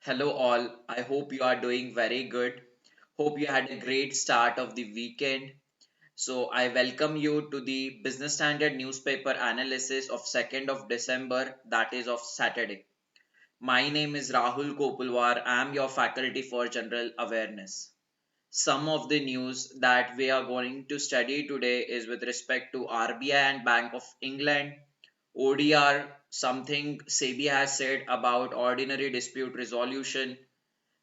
Hello, all. I hope you are doing very good. Hope you had a great start of the weekend. So, I welcome you to the Business Standard newspaper analysis of 2nd of December, that is of Saturday. My name is Rahul Kopulwar. I am your faculty for general awareness. Some of the news that we are going to study today is with respect to RBI and Bank of England, ODR, something SEBI has said about ordinary dispute resolution.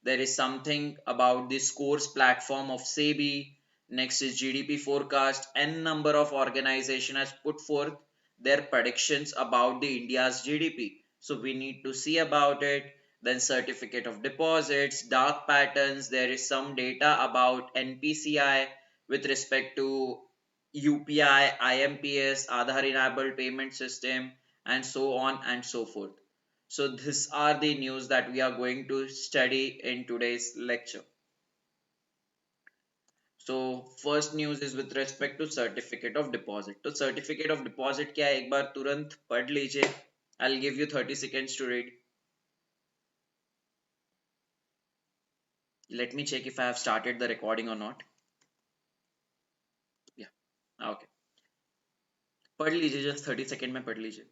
There is something about the scores platform of SEBI. Next is GDP forecast. N number of organization has put forth their predictions about the India's GDP. So we need to see about it. Then certificate of deposits, dark patterns. There is some data about NPCI with respect to UPI, IMPS, Aadhaar enabled payment system, and so on and so forth. So these are the news that we are going to study in today's lecture. So first news is with respect to certificate of deposit. तो certificate of deposit क्या है एक बार तुरंत पढ़ लीजिए. I'll give you 30 seconds to read. Let me check if I have started the recording or not. Yeah, okay. पढ़ लीजिए, just 30 second में पढ़ लीजिए.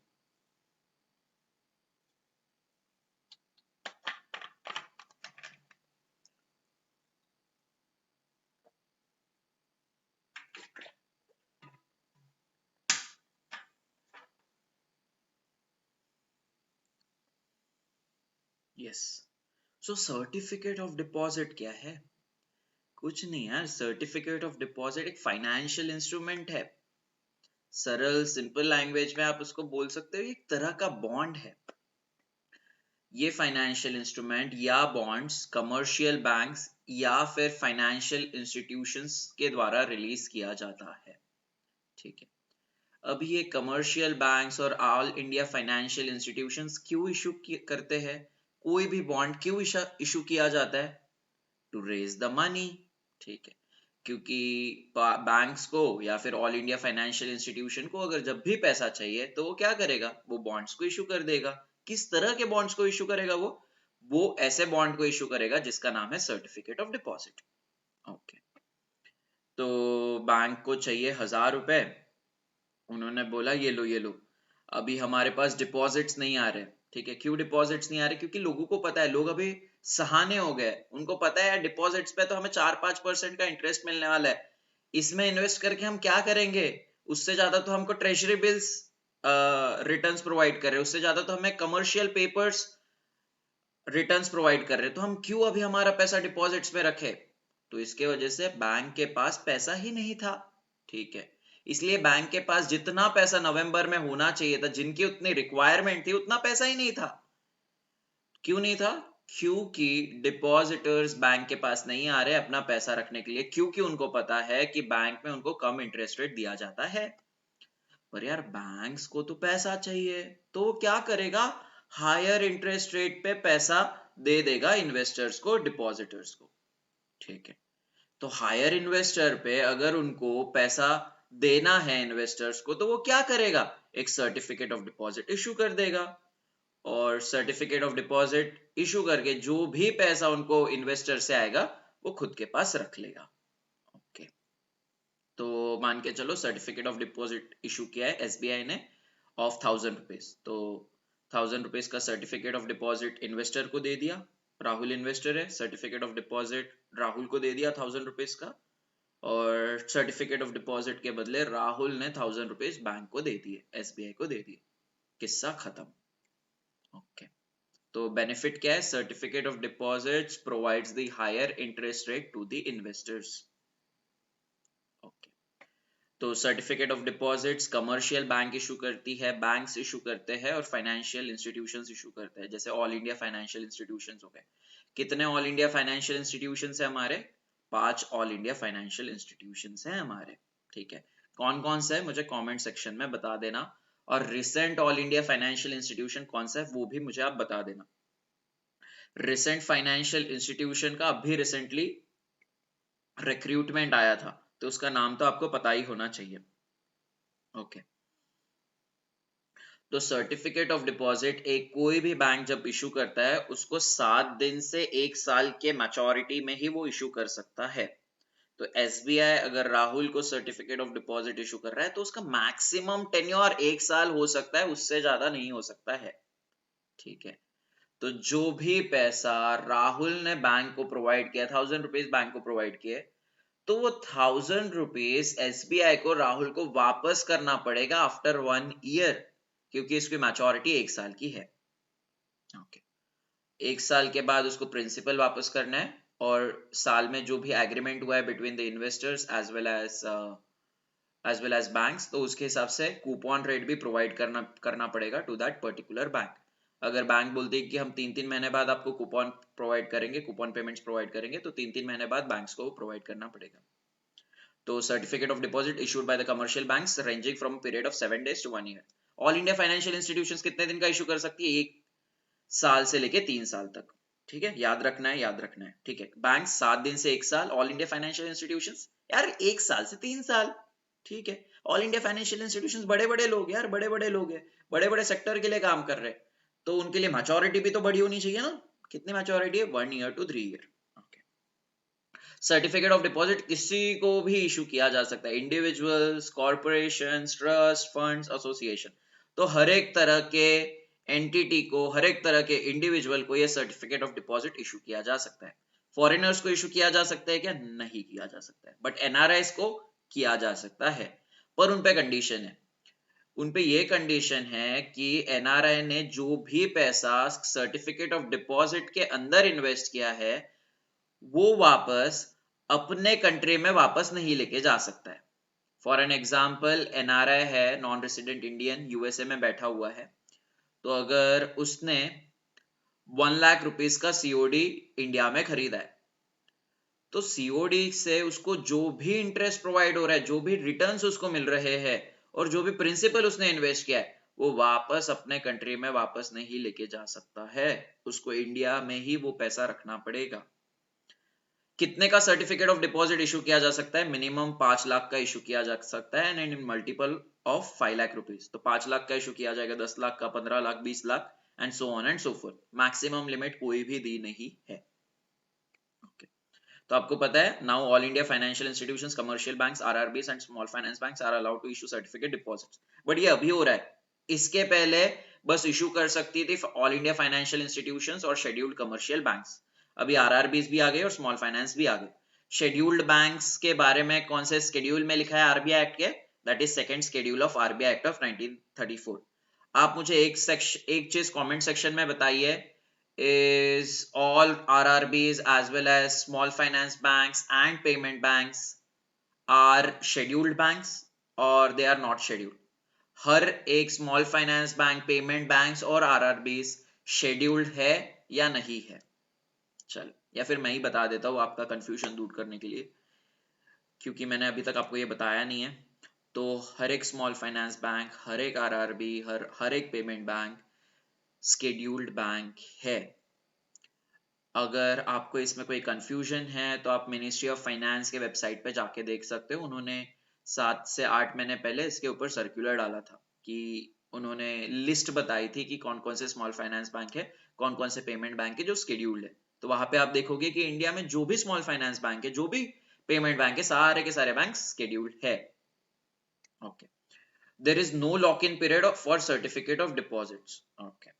Yes. So certificate of deposit क्या है? कुछ नहीं यार, सर्टिफिकेट ऑफ डिपॉजिट एक फाइनेंशियल इंस्ट्रूमेंट है. सरल सिंपल लैंग्वेज में आप उसको बोल सकते हो एक तरह का बॉन्ड है. ये फाइनेंशियल इंस्ट्रूमेंट या बॉन्ड्स कमर्शियल बैंक्स या फिर फाइनेंशियल इंस्टीट्यूशंस के द्वारा रिलीज किया जाता है. ठीक है. अभी ये कमर्शियल बैंक्स और ऑल इंडिया फाइनेंशियल इंस्टीट्यूशंस क्यों इशू करते हैं? कोई भी बॉन्ड क्यों इशू किया जाता है? To raise the money. ठीक है. क्योंकि बैंक्स को या फिर ऑल इंडिया फाइनेंशियल इंस्टीट्यूशन को अगर जब भी पैसा चाहिए तो वो क्या करेगा? वो बॉन्ड्स को इशू कर देगा. किस तरह के बॉन्ड्स को इशू करेगा? वो ऐसे बॉन्ड को इशू करेगा जिसका नाम है सर्टिफिकेट ऑफ डिपॉजिट. ओके. तो बैंक को चाहिए 1,000 रुपए. उन्होंने बोला ये लो. अभी हमारे पास डिपॉजिट्स नहीं आ रहे. ठीक है. क्यों डिपॉजिट्स नहीं आ रहे? क्योंकि लोगों को पता है, लोग अभी सहाने हो गए. उनको पता है डिपॉजिट्स पे तो हमें 4-5% का इंटरेस्ट मिलने वाला है. इसमें इन्वेस्ट करके हम क्या करेंगे? उससे ज्यादा तो हमको ट्रेजरी बिल्स रिटर्न्स प्रोवाइड कर रहे हैं. उससे ज्यादा तो हमें कमर्शियल पेपर्स रिटर्न्स प्रोवाइड कर रहे हैं. तो हम क्यों अभी हमारा पैसा डिपॉजिट्स में रखे? तो इसके वजह से बैंक के पास पैसा ही नहीं था. ठीक है. इसलिए बैंक के पास जितना पैसा नवंबर में होना चाहिए था, जिनकी उतनी रिक्वायरमेंट थी, उतना पैसा ही नहीं था. क्यों नहीं था? क्योंकि डिपॉजिटर्स बैंक के पास नहीं आ रहे अपना पैसा रखने के लिए, क्योंकि उनको पता है कि बैंक में उनको कम इंटरेस्ट रेट दिया जाता है. पर यार बैंक्स को तो पैसा चाहिए, तो वो क्या करेगा? हायर इंटरेस्ट रेट पे पैसा दे देगा इन्वेस्टर्स को, डिपॉजिटर्स को. ठीक है. तो हायर इन्वेस्टर पे अगर उनको पैसा देना है इन्वेस्टर्स को, तो वो क्या करेगा? एक सर्टिफिकेट ऑफ डिपॉजिट इशू कर देगा. और सर्टिफिकेट ऑफ डिपॉजिट इशू करके जो भी पैसा उनको इन्वेस्टर से आएगा वो खुद के पास रख लेगा. ओके. तो मान के चलो सर्टिफिकेट ऑफ डिपॉजिट इशू किया है एसबीआई ने ऑफ 1,000 रुपीज. तो 1,000 रुपीज का सर्टिफिकेट ऑफ डिपॉजिट इन्वेस्टर को दे दिया. राहुल इन्वेस्टर है. सर्टिफिकेट ऑफ डिपॉजिट राहुल को दे दिया 1,000 रुपीज का. और सर्टिफिकेट ऑफ डिपॉजिट के बदले राहुल ने 1,000 रुपीज बैंक को दे दिए, एसबीआई को दे दिए. किस्सा खत्म. ओके. तो बेनिफिट क्या है? Certificate of deposits provides the higher interest rate to the investors. Okay. तो certificate of deposits commercial bank issue करती है, बैंक्स इशू करते हैं और फाइनेंशियल इंस्टीट्यूशंस इशू करते हैं. जैसे ऑल इंडिया फाइनेंशियल इंस्टीट्यूशंस हो गए. कितने ऑल इंडिया फाइनेंशियल इंस्टीट्यूशंस है हमारे? 5 ऑल इंडिया फाइनेंशियल इंस्टीट्यूशंस हैं हमारे. ठीक है. कौन कौन सा है मुझे कमेंट सेक्शन में बता देना. और recent all India financial institution कौन सा है वो भी मुझे आप बता देना. रिसेंट फाइनेंशियल इंस्टीट्यूशन का अभी रिसेंटली रिक्रूटमेंट आया था, तो उसका नाम तो आपको पता ही होना चाहिए. ओके. तो सर्टिफिकेट ऑफ डिपॉजिट एक कोई भी बैंक जब इशू करता है उसको 7 दिन से 1 साल के मैच्योरिटी में ही वो इशू कर सकता है। तो एसबीआई अगर राहुल को सर्टिफिकेट ऑफ डिपॉजिट इशू कर रहा है तो उसका मैक्सिमम टेन्योर 1 साल हो सकता है, उससे ज्यादा नहीं हो सकता है। ठीक है, तो जो भी पैसा राहुल ने बैंक को प्रोवाइड किया, 1000 रुपीज बैंक को प्रोवाइड किए, तो वो 1000 रुपीज एसबीआई को राहुल को वापस करना पड़ेगा आफ्टर 1 ईयर, क्योंकि इसकी मैच्योरिटी 1 साल की है। ओके, 1 साल के बाद उसको प्रिंसिपल वापस करना है, और साल में जो भी एग्रीमेंट हुआ है between the investors as well as banks, तो उसके हिसाब से कूपन रेट भी प्रोवाइड करना पड़ेगा टू दैट पर्टिकुलर बैंक। अगर बैंक बोलते हैं कि हम 3-3 महीने बाद आपको कूपन प्रोवाइड करेंगे, कूपन पेमेंट्स प्रोवाइड करेंगे, तो 3-3 महीने बाद बैंक्स को प्रोवाइड करना पड़ेगा। तो certificate of deposit issued by the commercial banks ranging from period of 7 days to 1 year। All India financial institutions कितने दिन का इशू कर सकती है? 1 साल से लेके 3 साल तक। ठीक है, याद रखना है, याद रखना है। ठीक है, बैंक 7 दिन से 1 साल, ऑल इंडिया फाइनेंशियल इंस्टीट्यूशंस यार 1 साल से 3 साल। ठीक है, ऑल इंडिया फाइनेंशियल इंस्टीट्यूशंस बड़े बड़े लोग यार, बड़े बड़े लोग हैं, बड़े बड़े सेक्टर के लिए काम कर रहे हैं, तो उनके लिए मैच्योरिटी भी तो बड़ी होनी चाहिए ना। कितनी मैच्योरिटी है? 1 year to 3 year। Certificate of deposit किसी को भी इशू किया जा सकता है, individuals, corporations, trust, funds, association. तो हर एक तरह के एंटिटी को, हर एक तरह के इंडिविजुअल को यह सर्टिफिकेट ऑफ डिपॉजिट इशू किया जा सकता है। फॉरेनर्स को इशू किया जा सकता है क्या? नहीं किया जा सकता है, बट एनआरआईज को किया जा सकता है, पर उन पे कंडीशन है। उनपे ये कंडीशन है कि एनआरआई ने जो भी पैसा सर्टिफिकेट ऑफ डिपॉजिट के अंदर इन्वेस्ट किया है वो वापस अपने कंट्री में वापस नहीं लेके जा सकता है। फॉर एन एग्जाम्पल, एनआरआई है, नॉन रेसिडेंट इंडियन, यूएसए में बैठा हुआ है, तो अगर उसने 1 लाख रुपीस का सीओडी इंडिया में खरीदा है, तो सीओडी से उसको जो भी इंटरेस्ट प्रोवाइड हो रहा है, जो भी रिटर्न्स उसको मिल रहे हैं, और जो भी प्रिंसिपल उसने इन्वेस्ट किया है, वो वापस अपने कंट्री में वापस नहीं लेके जा सकता है, उसको इंडिया में ही वो पैसा रखना पड़ेगा। कितने का सर्टिफिकेट ऑफ डिपॉजिट इशू किया जा सकता है? मिनिमम 5 लाख का इशू किया जा सकता है, and in multiple of 5 lakh rupees. तो 5 लाख का इशू किया जाएगा, 10 लाख का, 15 lakh, 20 lakh, and so on and so fourth. Maximum limit कोई भी दी नहीं है। ओके, तो आपको पता है, now all India financial institutions, commercial banks, RRBs and small finance banks are allowed to issue certificate deposits. But ये अभी हो रहा है, इसके पहले बस इशू कर सकती थी ऑल इंडिया फाइनेंशियल इंस्टीट्यूशंस और शेड्यूल्ड कमर्शियल बैंक्स। अभी आरआरबीज भी आ गए और स्मॉल फाइनेंस भी आ गए। शेड्यूल्ड बैंक्स के बारे में कौन से शेड्यूल में लिखा है आरबीआई एक्ट के? That is second schedule of RBI act of 1934। आप मुझे एक चीज कमेंट सेक्शन में बताइए, is all RRBs as well as small finance banks and payment banks are scheduled banks or they are not scheduled? हर एक small finance bank, payment banks और RRBs scheduled है या नहीं है? चल, या फिर मैं ही बता देता हूँ आपका कंफ्यूजन दूर करने के लिए, क्योंकि मैंने अभी तक आपको ये बताया नहीं है। तो हर एक स्मॉल फाइनेंस बैंक, हर एक आरआरबी, हर एक पेमेंट बैंक शेड्यूल्ड बैंक है। अगर आपको इसमें कोई कंफ्यूजन है तो आप मिनिस्ट्री ऑफ फाइनेंस के वेबसाइट पे जाके देख सकते हो। उन्होंने 7 से 8 महीने पहले इसके ऊपर सर्कुलर डाला था, कि उन्होंने लिस्ट बताई थी कि कौन कौन से स्मॉल फाइनेंस बैंक है, कौन कौन से पेमेंट बैंक है जो शेड्यूल्ड है। तो वहां पे आप देखोगे कि इंडिया में जो भी स्मॉल फाइनेंस बैंक है, जो भी पेमेंट बैंक है, सारे के सारे बैंक शेड्यूल्ड है। Okay, there is no lock in period for certificate of deposits. Okay,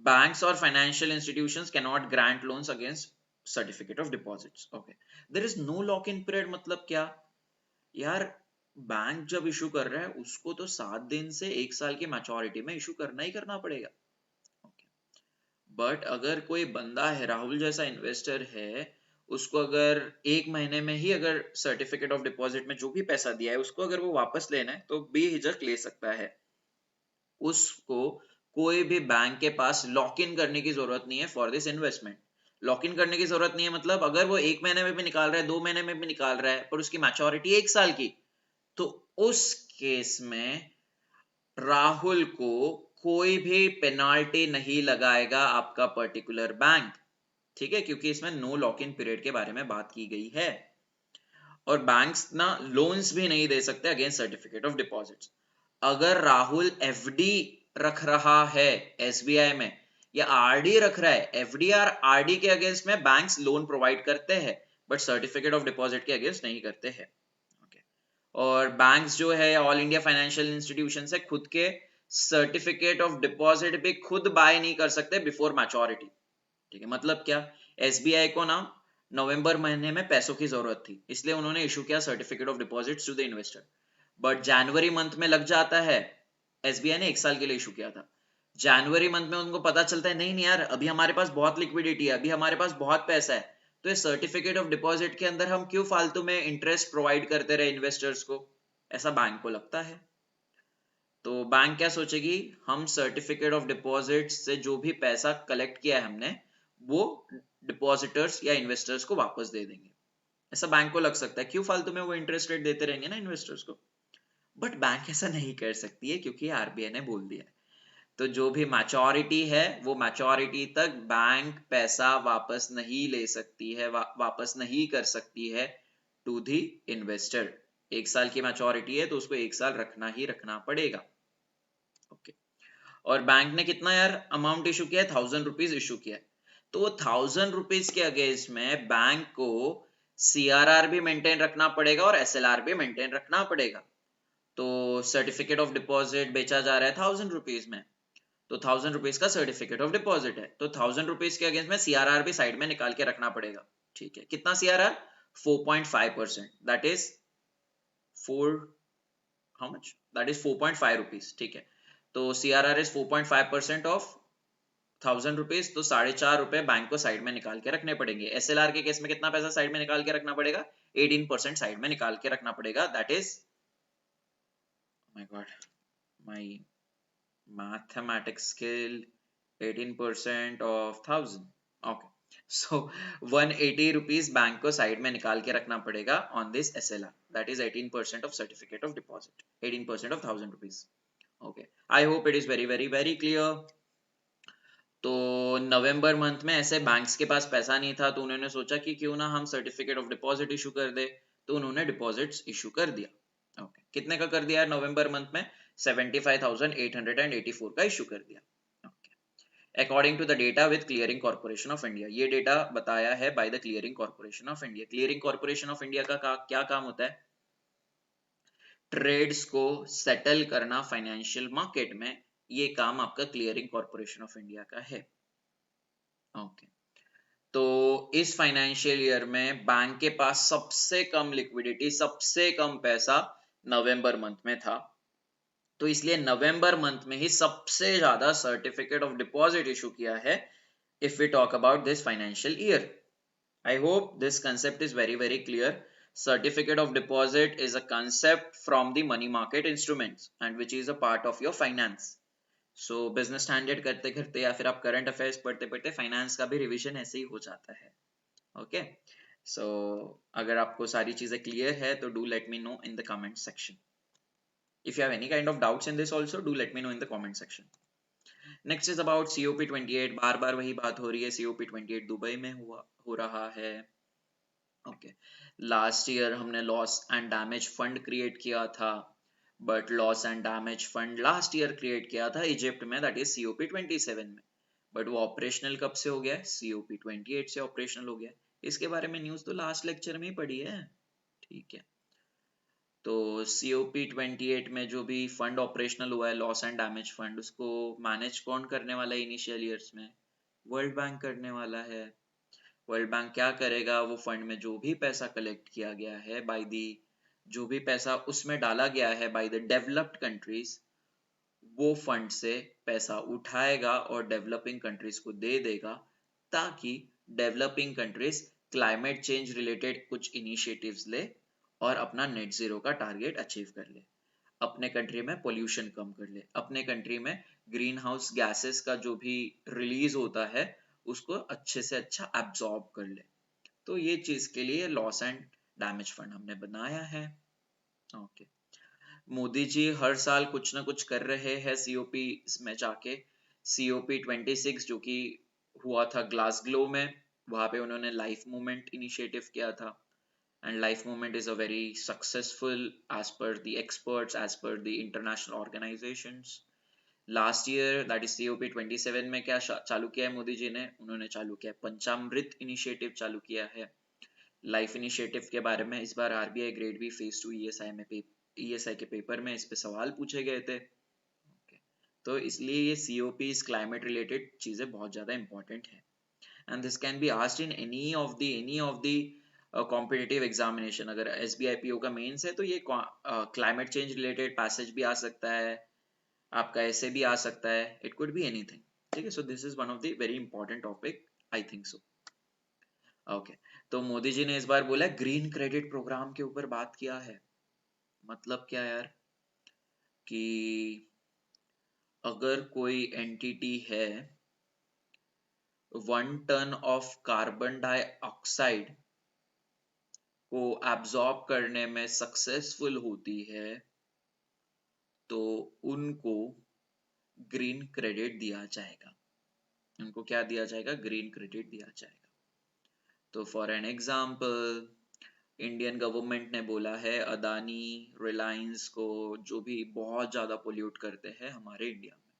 banks or financial institutions cannot grant loans against certificate of deposits। okay, there is no lock in period मतलब क्या यार? Bank जब issue कर रहा है उसको तो 7 दिन से 1 साल की मैच्योरिटी में इशू करना ही करना पड़ेगा। okay. बट अगर कोई बंदा है, राहुल जैसा इन्वेस्टर है, उसको अगर 1 महीने में ही अगर सर्टिफिकेट ऑफ डिपॉजिट में जो भी पैसा दिया है उसको अगर वो वापस लेना है तो बेहिचक ले सकता है। उसको कोई भी बैंक के पास लॉक इन करने की जरूरत नहीं है for this investment. Lock in करने की जरूरत नहीं है मतलब अगर वो 1 महीने में भी निकाल रहा है, 2 महीने में भी निकाल रहा है, पर उसकी मैच्योरिटी 1 साल की, तो उस केस में राहुल को कोई भी पेनाल्टी नहीं लगाएगा आपका पर्टिकुलर बैंक। ठीक है, क्योंकि इसमें नो लॉक इन पीरियड के बारे में बात की गई है। और बैंक्स ना लोन्स भी नहीं दे सकते अगेंस्ट सर्टिफिकेट ऑफ डिपॉजिट्स। अगर राहुल एफडी रख रहा है एसबीआई में या आरडी रख रहा है, एफडीआर आरडी के अगेंस्ट में बैंक्स लोन प्रोवाइड करते हैं बट सर्टिफिकेट ऑफ डिपॉजिट के अगेंस्ट नहीं करते हैं। और बैंक्स जो है ऑल इंडिया फाइनेंशियल इंस्टीट्यूशन से खुद के सर्टिफिकेट ऑफ डिपॉजिट भी खुद बाय नहीं कर सकते बिफोर मैच्योरिटी। ठीक है, मतलब क्या, एसबीआई को ना नवंबर महीने में पैसों की जरूरत थी, इसलिए उन्होंने इशू किया certificate of deposit to the investor, but January month में लग जाता है। एसबीआई ने 1 साल के लिए इशू किया था। जनवरी मंथ में उनको पता चलता है नहीं नहीं यार, अभी हमारे पास बहुत लिक्विडिटी है, अभी हमारे पास बहुत पैसा है, तो ये सर्टिफिकेट ऑफ डिपॉजिट के अंदर हम क्यों फालतू में इंटरेस्ट प्रोवाइड करते रहे इन्वेस्टर्स को, ऐसा बैंक को लगता है। तो बैंक क्या सोचेगी, हम सर्टिफिकेट ऑफ डिपॉजिट से जो भी पैसा कलेक्ट किया है हमने, वो डिपॉजिटर्स या इन्वेस्टर्स को वापस दे देंगे, ऐसा बैंक को लग सकता है, क्यों फालतू में वो इंटरेस्ट रेट देते रहेंगे ना इन्वेस्टर्स को। बट बैंक ऐसा नहीं कर सकती है क्योंकि आरबीआई ने बोल दिया है। तो जो भी मैच्योरिटी है वो मैच्योरिटी तक बैंक पैसा वापस नहीं ले सकती है, वापस नहीं कर सकती है टू दी इन्वेस्टर। 1 साल की मैच्योरिटी है तो उसको 1 साल रखना ही रखना पड़ेगा। ओके, और बैंक ने कितना यार अमाउंट इशू किया है, 1000 रुपीज इशू किया है, तो वो 1000 रुपीज के अगेंस्ट में बैंक को सीआरआर भी मेंटेन रखना पड़ेगा और एसएलआर भी मेंटेन रखना पड़ेगा। तो सर्टिफिकेट ऑफ डिपॉजिट बेचा जा रहा है 1000 रुपीज में, तो 1000 रुपीज का सर्टिफिकेट ऑफ डिपॉजिट है, तो 1000 रुपीज के अगेंस्ट में सीआरआर भी साइड में निकाल के रखना पड़ेगा। ठीक है, कितना CRR, 4.5%, that is 4, how much, that is 4.5 rupees. ठीक है, तो सीआरआर इज 4.5% ऑफ 1000 रुपीज, तो 4.5 रुपए बैंक को साइड में निकाल के रखने पड़ेंगे। एसएलआर के केस में कितना पैसा साइड में निकाल के रखना पड़ेगा, 18% साइड में निकाल के रखना पड़ेगा, that is, my God, my mathematics skill, 18% of 1000, okay, so 180 rupees bank को साइड में निकाल के रखना पड़ेगा on this SLR, that is 18% of certificate of deposit, 18% of 1000 rupees। okay, I hope it is very very very clear। तो नवंबर month में ऐसे banks के पास पैसा नहीं था, तो उन्होंने सोचा कि क्यों ना हम सर्टिफिकेट ऑफ डिपॉजिट इशू कर दे, तो उन्होंने डिपॉजिट्स इशू कर दिया। ओके, कितने का कर दिया नवंबर मंथ में, 75,884 का इशू कर दिया। According to the data with clearing corporation of India, ये डेटा बताया है by the clearing corporation of India. Clearing corporation of India का क्या काम होता है, ट्रेड्स को सेटल करना फाइनेंशियल मार्केट में, ये काम आपका क्लियरिंग कॉर्पोरेशन ऑफ इंडिया का है। ओके, तो इस फाइनेंशियल ईयर में बैंक के पास सबसे कम लिक्विडिटी, सबसे कम पैसा नवंबर मंथ में था, तो इसलिए नवंबर मंथ में ही सबसे ज्यादा सर्टिफिकेट ऑफ डिपॉजिट इशू किया है if we talk about this financial year। I hope this concept is very very clear। Certificate of deposit is a concept from the money market instruments and which is a part of your finance। So business standard करते करते या फिर आप current affairs पढ़ते पढ़ते finance का भी revision ऐसे ही हो जाता है। Okay, so अगर आपको सारी चीजें clear है तो do let me know in the comment section। If you have any kind of doubts in this also, do let me know in the comment section। Next is about COP28। बार बार वही बात हो रही है, COP28 Dubai में हो रहा है। Okay, last year हमने loss and damage fund create किया था, but loss and damage fund last year create किया था इजिप्ट में, दैट इज COP27 में, बट वो ऑपरेशनल कब से हो गया, COP28 से ऑपरेशनल हो गया। इसके बारे में न्यूज तो लास्ट लेक्चर में ही पढ़ी है। ठीक है, तो COP28 में जो भी फंड ऑपरेशनल हुआ है, लॉस एंड डैमेज फंड, उसको मैनेज कौन करने वाला है इनिशियल ईयर्स में, वर्ल्ड बैंक करने वाला है। वर्ल्ड बैंक क्या करेगा, वो फंड में जो भी पैसा कलेक्ट किया गया है बाय दी, जो भी पैसा उसमें डाला गया है बाय द डेवलप्ड कंट्रीज, वो फंड से पैसा उठाएगा और डेवलपिंग कंट्रीज को दे देगा, ताकि developing countries climate change related कुछ इनिशिएटिव्स ले और अपना नेट जीरो का टारगेट अचीव कर ले, अपने कंट्री में पोल्यूशन कम कर ले, अपने कंट्री में ग्रीन हाउस गैसेस का जो भी रिलीज होता है उसको अच्छे से अच्छा एब्जॉर्ब कर ले। तो ये चीज के लिए लॉस एंड डैमेज फंड हमने बनाया है। ओके, मोदी जी हर साल कुछ ना कुछ कर रहे हैं COP में जाके। COP26 जो कि हुआ था ग्लासगो में, वहां पे उन्होंने लाइफ मूवमेंट इनिशिएटिव किया था, and life movement is a very successful as per the experts, as per the international organizations। Last year that is COP27 में क्या चालू किया है मोदी जी ने? उन्होंने चालू किया है पंचामृत इनिशिएटिव चालू किया है। लाइफ इनिशिएटिव के बारे में इस बार RBI grade B phase 2 ESI के पेपर में इस पे सवाल पूछे गए थे। तो इसलिए ये COPs क्लाइमेट रिलेटेड चीजें बहुत ज्यादा इंपॉर्टेंट है and this can be asked in any of the competitive examination. अगर SBIPO का मेंस है तो ये क्लाइमेट चेंज रिलेटेड पैसेज भी आ सकता है, आपका ऐसे भी आ सकता है, इट कुड बी एनीथिंग। ठीक है, so this is one of the very important topic, I think so. Okay, तो मोदी जी ने इस बार बोला ग्रीन क्रेडिट प्रोग्राम के ऊपर बात किया है। मतलब क्या यार, कि अगर कोई एंटिटी है 1 टन ऑफ कार्बन डाइऑक्साइड को एब्जॉर्ब करने में सक्सेसफुल होती है तो उनको ग्रीन क्रेडिट दिया जाएगा। उनको क्या दिया जाएगा? ग्रीन क्रेडिट दिया जाएगा। तो for an example, Indian government ने बोला है अदानी, रिलायंस को, जो भी बहुत ज्यादा पोल्यूट करते हैं हमारे इंडिया में,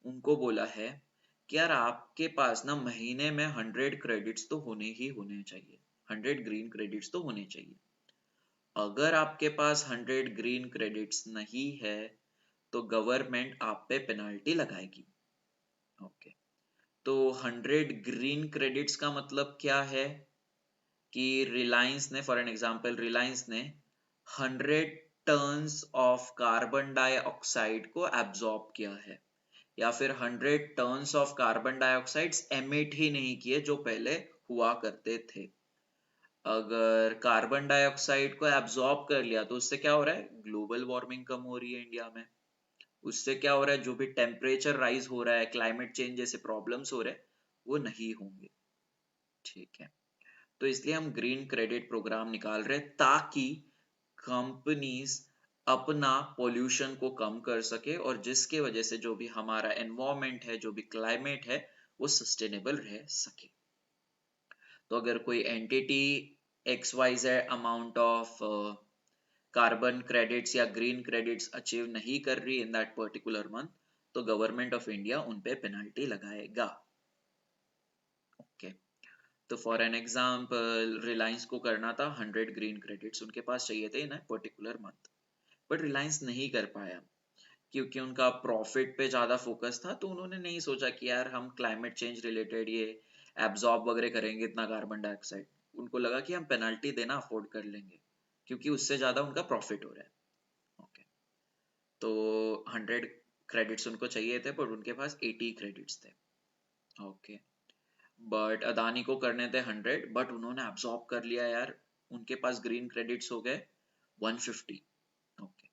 उनको बोला है कि यार आपके पास ना महीने में 100 क्रेडिट्स तो होने ही होने चाहिए, 100 ग्रीन क्रेडिट्स तो होने चाहिए। अगर आपके पास 100 ग्रीन क्रेडिट्स नहीं है तो गवर्नमेंट आप पे पेनल्टी लगाएगी। ओके, तो 100 ग्रीन क्रेडिट्स का मतलब क्या है कि रिलायंस ने, फॉर एन एग्जांपल, रिलायंस ने 100 टन्स ऑफ कार्बन डाइऑक्साइड को एब्जॉर्ब किया है, या फिर 100 tons of carbon dioxide emit ही नहीं किए जो पहले हुआ करते थे। अगर कार्बन डाइऑक्साइड को एब्जॉर्ब कर लिया तो उससे क्या हो रहा है? ग्लोबल वार्मिंग कम हो रही है इंडिया में। उससे क्या हो रहा है? जो भी टेम्परेचर राइज हो रहा है, क्लाइमेट चेंज जैसे प्रॉब्लम्स हो रहे हैं, वो नहीं होंगे। ठीक है, तो इसलिए हम ग्रीन क्रेडिट प्रोग्राम निकाल रहे हैं ताकि कंपनीज अपना पोल्यूशन को कम कर सके और जिसके वजह से जो भी हमारा एनवायरमेंट है, जो भी क्लाइमेट है, वो सस्टेनेबल रह सके। तो अगर कोई entity XYZ amount of carbon credits या ग्रीन क्रेडिट्स अचीव नहीं कर रही इन दैट पर्टिकुलर मंथ, तो गवर्नमेंट ऑफ इंडिया उन पे पेनल्टी लगाएगा। ओके, तो फॉर एन एग्जांपल, रिलायंस को करना था 100 ग्रीन क्रेडिट्स, उनके पास चाहिए थे in a particular month, but Reliance नहीं कर पाया क्योंकि उनका प्रॉफिट पे ज्यादा फोकस था। तो उन्होंने नहीं सोचा कि यार हम क्लाइमेट चेंज रिलेटेड ये एब्जॉर्ब वगैरह करेंगे इतना कार्बन डाइऑक्साइड। उनको लगा कि हम पेनल्टी देना अफोर्ड कर लेंगे क्योंकि उससे ज्यादा उनका प्रॉफिट हो रहा है। ओके, तो 100 क्रेडिट्स उनको चाहिए थे पर उनके पास 80 क्रेडिट्स थे। ओके, बट अदानी को करने थे 100, बट उन्होंने एब्जॉर्ब कर लिया यार, उनके पास ग्रीन क्रेडिट्स हो गए 150। ओके,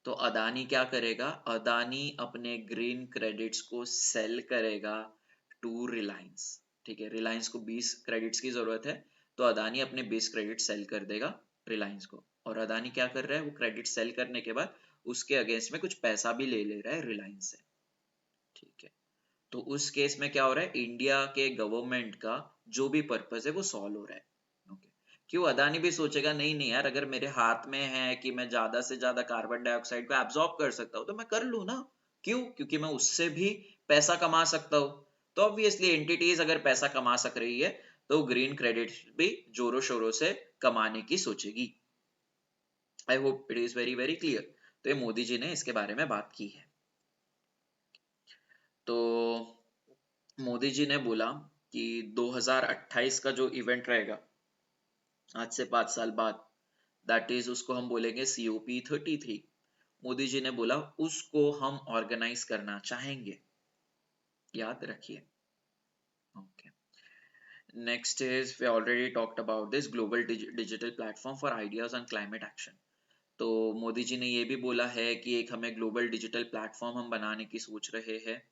तो अदानी क्या करेगा? अदानी अपने ग्रीन क्रेडिट्स को सेल करेगा टू रिलायंस। ठीक है, रिलायंस को 20 क्रेडिट्स की जरूरत है, तो अदानी अपने 20 क्रेडिट सेल कर देगा रिलायंस को। और अदानी क्या कर रहा है? वो क्रेडिट सेल करने के बाद उसके अगेंस्ट में कुछ पैसा भी ले ले रहा है रिलायंस से। ठीक है, तो उस केस में क्या हो रहा है? इंडिया के गवर्नमेंट का जो भी पर्पस है वो सॉल्व हो रहा है। ओके, क्यों? अदानी भी सोचेगा नहीं नहीं यार, अगर मेरे हाथ में है कि मैं ज्यादा से ज्यादा कार्बन डाइऑक्साइड को एब्जॉर्ब कर सकता हूँ तो मैं कर लूँ ना। क्यों? क्योंकि मैं उससे भी पैसा कमा सकता हूँ। तो ऑब्वियसली एंटिटीज अगर पैसा कमा सक रही है तो ग्रीन क्रेडिट भी जोरों शोरों से कमाने की सोचेगी। I hope it is very very clear. तो ये मोदी जी ने इसके बारे में बात की है। तो मोदी जी ने बोला कि 2028 का जो इवेंट रहेगा आज से 5 साल बाद, दैट इज उसको हम बोलेंगे COP33। मोदी जी ने बोला उसको हम ऑर्गेनाइज करना चाहेंगे, याद रखिए। Okay, next is we already talked about this global digital platform for ideas on climate action. तो मोदी जी ने ये भी बोला है कि एक हमें ग्लोबल डिजिटल प्लेटफॉर्म हम बनाने की सोच रहे हैं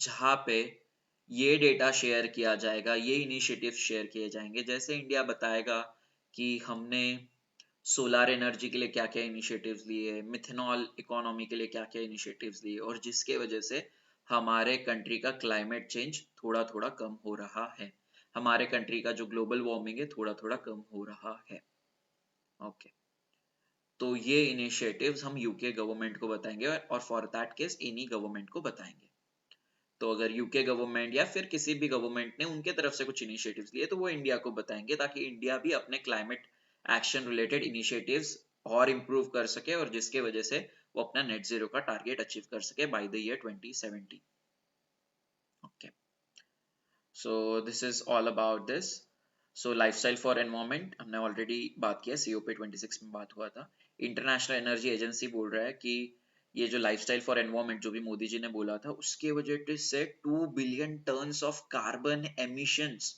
जहाँ पे ये डेटा शेयर किया जाएगा, ये इनिशिएटिव शेयर किए जाएंगे। जैसे इंडिया बताएगा कि हमने सोलर एनर्जी के लिए क्या क्या इनिशिएटिव्स लिए, मिथेनॉल इकोनॉमी के लिए क्या क्या इनिशिएटिव्स लिए, और जिसके वजह से हमारे कंट्री का क्लाइमेट चेंज थोड़ा थोड़ा कम हो रहा है, हमारे कंट्री का जो ग्लोबल वार्मिंग है थोड़ा थोड़ा कम हो रहा है। ओके, तो ये इनिशिएटिव्स हम यूके गवर्नमेंट को बताएंगे और for that case any government को बताएंगे। तो अगर यूके गवर्नमेंट या फिर किसी भी गवर्नमेंट ने उनके तरफ से कुछ इनिशिएटिव्स लिए तो वो इंडिया को बताएंगे, ताकि इंडिया भी अपने क्लाइमेट एक्शन रिलेटेड इनिशिएटिव्स और इम्प्रूव कर सके और जिसके वजह से वो अपना नेट जीरो का टारगेट अचीव कर सके by the year 2070। Okay, so this is all about this. So lifestyle for environment हमने ऑलरेडी बात किया, COP 26 में बात हुआ था। इंटरनेशनल एनर्जी एजेंसी बोल रहा है कि ये जो लाइफस्टाइल फॉर एनवायरमेंट जो भी मोदी जी ने बोला था उसके वजह से 2 billion turns of carbon emissions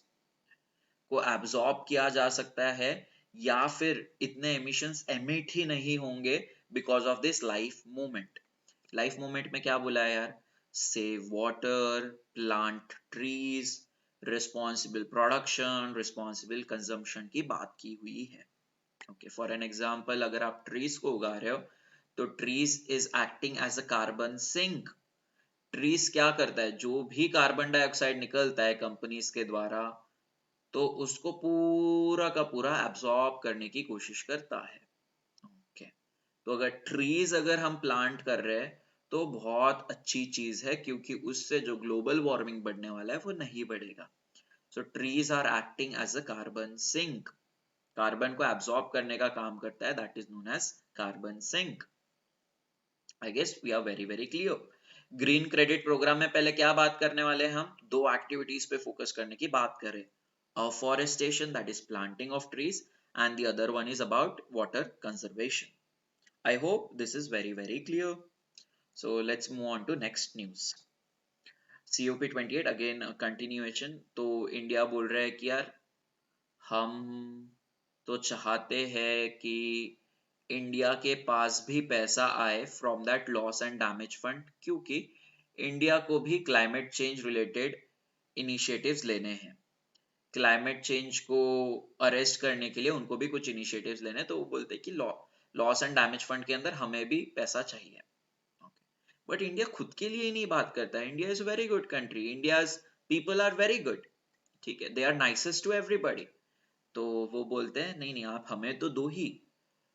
को एब्जॉर्ब किया जा सकता है, या फिर इतने एमिशंस एमिट ही नहीं होंगे because of this life movement. Life movement में क्या बोला है यार? Save water, plant trees, responsible production, responsible consumption की बात की हुई है। ओके, फॉर एन एग्जाम्पल, अगर आप ट्रीज को उगा रहे हो तो trees is acting as a carbon sink. Trees क्या करता है? जो भी कार्बन डाइऑक्साइड निकलता है कंपनीज के द्वारा तो उसको पूरा का पूरा एब्सॉर्ब करने की कोशिश करता है। ओके, तो अगर ट्रीज अगर हम प्लांट कर रहे हैं तो बहुत अच्छी चीज है, क्योंकि उससे जो ग्लोबल वार्मिंग बढ़ने वाला है वो नहीं बढ़ेगा। So trees are acting as a carbon sink. Carbon को एब्सॉर्ब करने का काम करता है, that is known as carbon sink. I guess we are very very clear. Green credit programme में पहले क्या बात करने वाले हैं? हम दो एक्टिविटीज पे फोकस करने की बात करें। Afforestation, that is planting of trees, and the other one is about water conservation. I hope this is very very clear. So let's move on to next news. COP 28 again continuation. तो India बोल रहा है कि यार हम तो चाहते हैं कि इंडिया के पास भी पैसा आए from that loss and damage fund, क्योंकि इंडिया को भी क्लाइमेट चेंज रिलेटेड इनिशिएटिव्स लेने हैं। क्लाइमेट चेंज को अरेस्ट करने के लिए उनको भी कुछ इनिशिएटिव्स लेने, तो वो बोलते हैं कि लॉस एंड डैमेज फंड के अंदर हमें भी पैसा चाहिए। बट इंडिया खुद के लिए ही नहीं बात करता है। India is very good country, India's people are very good, ठीक है, they are nicest to everybody. तो वो बोलते हैं नहीं नहीं आप हमें तो दो ही,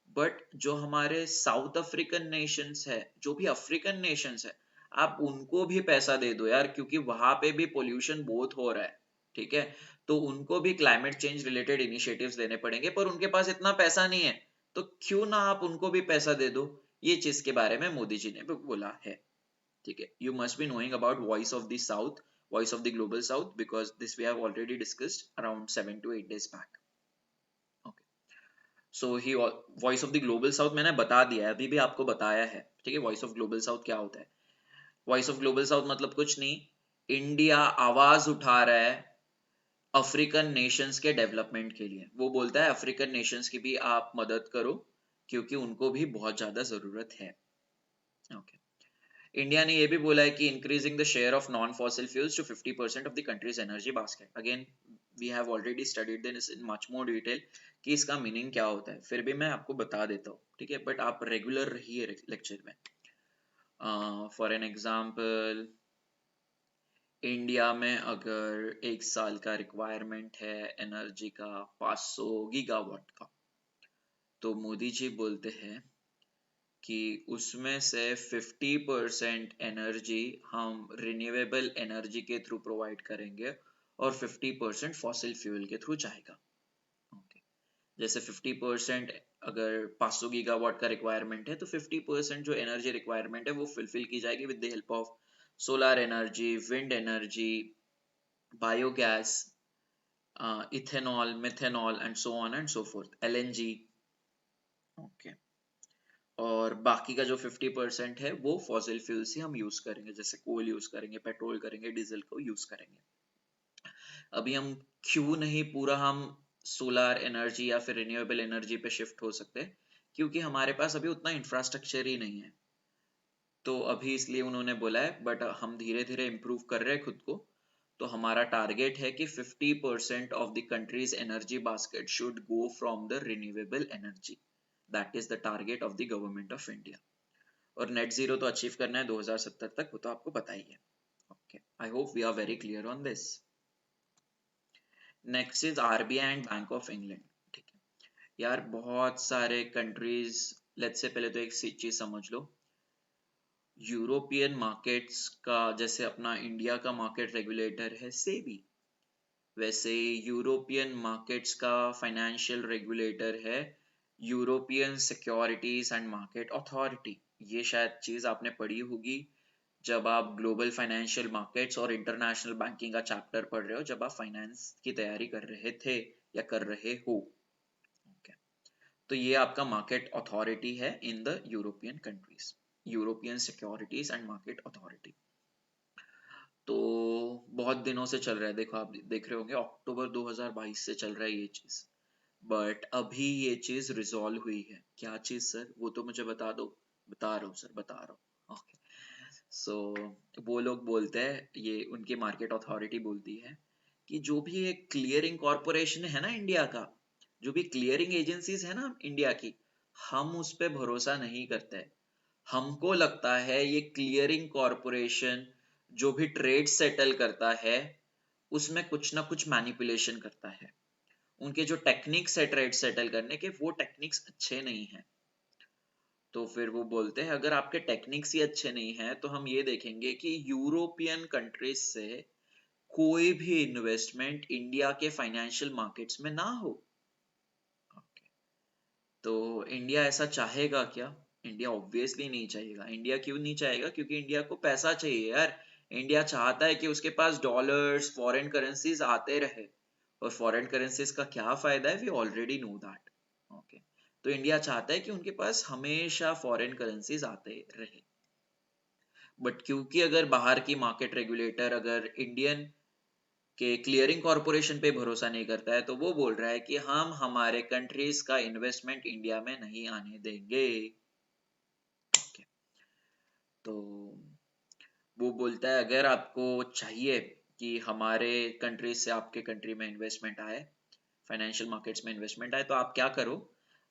बट जो हमारे साउथ अफ्रीकन नेशंस है, जो भी अफ्रीकन नेशंस है, आप उनको भी पैसा दे दो यार, क्योंकि वहां पे भी पोल्यूशन बहुत हो रहा है, ठीक है, तो उनको भी क्लाइमेट चेंज रिलेटेड इनिशिएटिव्स लेने पड़ेंगे, पर उनके पास इतना पैसा नहीं है, तो क्यों ना आप उनको भी पैसा दे दो। ये चीज के बारे में मोदी जी ने भी बोला है, ठीक है। You must be knowing about voice of the south, voice of the global south, because this we have already discussed around 7 to 8 days back. So ही voice of the global south मैंने बता दिया है, अभी भी आपको बताया है, ठीक है। वॉइस ऑफ ग्लोबल साउथ क्या होता है? वॉइस ऑफ ग्लोबल साउथ मतलब कुछ नहीं, इंडिया आवाज उठा रहा है अफ्रीकन नेशंस के डेवलपमेंट के लिए। वो बोलता है अफ्रीकन नेशंस की भी आप मदद करो, क्योंकि उनको भी बहुत ज्यादा जरूरत है। ओके, इंडिया ने ये भी बोला है कि increasing the share of non fossil fuels to 50% of the country's energy basket. Again we have already studied this in much more detail कि इसका मीनिंग क्या होता है, फिर भी मैं आपको बता देता हूँ, ठीक है, बट आप रेगुलर रहिए लेक्चर में। फॉर एन एग्जाम्पल, इंडिया में अगर एक साल का रिक्वायरमेंट है एनर्जी का 500 गीगावाट का, तो मोदी जी बोलते हैं कि उसमें से 50% एनर्जी हम रिन्यूएबल एनर्जी के थ्रू प्रोवाइड करेंगे और 50% फॉसिल फ्यूल के थ्रू जाएगा। okay. जैसे 50% अगर 500 गीगावाट का रिक्वायरमेंट है तो 50% जो एनर्जी रिक्वायरमेंट है वो फुलफिल की जाएगी with the help of solar energy, wind energy, biogas, ethanol, methanol and so on and so fourth, LNG। Okay, और बाकी का जो 50% है वो फॉसिल फ्यूल्स ही हम यूज करेंगे, जैसे कोल यूज करेंगे, पेट्रोल करेंगे, डीजल को यूज करेंगे। अभी हम क्यों नहीं पूरा हम सोलर एनर्जी या फिर रिन्यूएबल एनर्जी पे शिफ्ट हो सकते, क्योंकि हमारे पास अभी उतना इंफ्रास्ट्रक्चर ही नहीं है। तो अभी इसलिए उन्होंने बोला है, बट हम धीरे धीरे इम्प्रूव कर रहे हैं खुद को। तो हमारा टारगेट है कि 50% of the country's energy basket should go from the renewable energy. That is the target of the government of India. और नेट जीरो तो अचीव करना है 2070 तक, वो तो आपको पता ही है। Okay, I hope we are very clear on this. Next is RBI and bank of England, ठीक है यार। बहुत सारे कंट्रीज लेट्स से पहले तो एक चीज समझ लो, यूरोपियन मार्केट्स का जैसे अपना इंडिया का मार्केट रेगुलेटर है सेबी, वैसे यूरोपियन मार्केट्स का फाइनेंशियल रेगुलेटर है European securities and market authority. ये शायद चीज आपने पढ़ी होगी जब आप ग्लोबल फाइनेंशियल मार्केट्स और इंटरनेशनल बैंकिंग का चैप्टर पढ़ रहे हो, जब आप फाइनेंस की तैयारी कर रहे थे या कर रहे हो। okay. तो ये आपका मार्केट अथॉरिटी है in the European countries, European securities and market authority. तो बहुत दिनों से चल रहा है, देखो आप देख रहे होंगे अक्टूबर 2022 से चल रहा है ये चीज, बट अभी ये चीज रिजॉल्व हुई है। क्या चीज सर, वो तो मुझे बता दो। बता रहा हूँ सर, बता रहा हूँ। ओके, सो वो लोग बोलते हैं, ये उनकी मार्केट अथॉरिटी बोलती है कि जो भी एक क्लियरिंग कॉरपोरेशन है ना इंडिया का, जो भी क्लियरिंग एजेंसीज है ना इंडिया की, हम उस पे भरोसा नहीं करते। हमको लगता है ये क्लियरिंग कॉरपोरेशन जो भी ट्रेड सेटल करता है उसमें कुछ ना कुछ मैनिपुलेशन करता है। उनके जो टेक्निक्स है ट्रेड सेटल करने के, वो टेक्निक्स अच्छे नहीं है। तो फिर वो बोलते हैं अगर आपके टेक्निक्स ही अच्छे नहीं है तो हम ये देखेंगे कि यूरोपियन कंट्रीज से कोई भी इन्वेस्टमेंट इंडिया के फाइनेंशियल मार्केट्स में ना हो। तो इंडिया ऐसा चाहेगा क्या? इंडिया ऑब्वियसली नहीं चाहेगा। इंडिया क्यों नहीं चाहेगा? क्योंकि इंडिया को पैसा चाहिए यार। इंडिया चाहता है कि उसके पास डॉलर्स, फॉरेन करेंसीज आते रहे, और फॉरेन करेंसीज का क्या फायदा है, we already know that. Okay, तो इंडिया चाहता है कि उनके पास हमेशा फॉरेन करेंसीज आते रहे। बट क्योंकि अगर बाहर की मार्केट रेगुलेटर अगर इंडियन के क्लियरिंग कॉरपोरेशन पे भरोसा नहीं करता है, तो वो बोल रहा है कि हम हमारे कंट्रीज का इन्वेस्टमेंट इंडिया में नहीं आने देंगे। okay. तो वो बोलता है अगर आपको चाहिए कि हमारे कंट्री से आपके कंट्री में इन्वेस्टमेंट आए, फाइनेंशियल मार्केट्स में इन्वेस्टमेंट आए, तो आप क्या करो,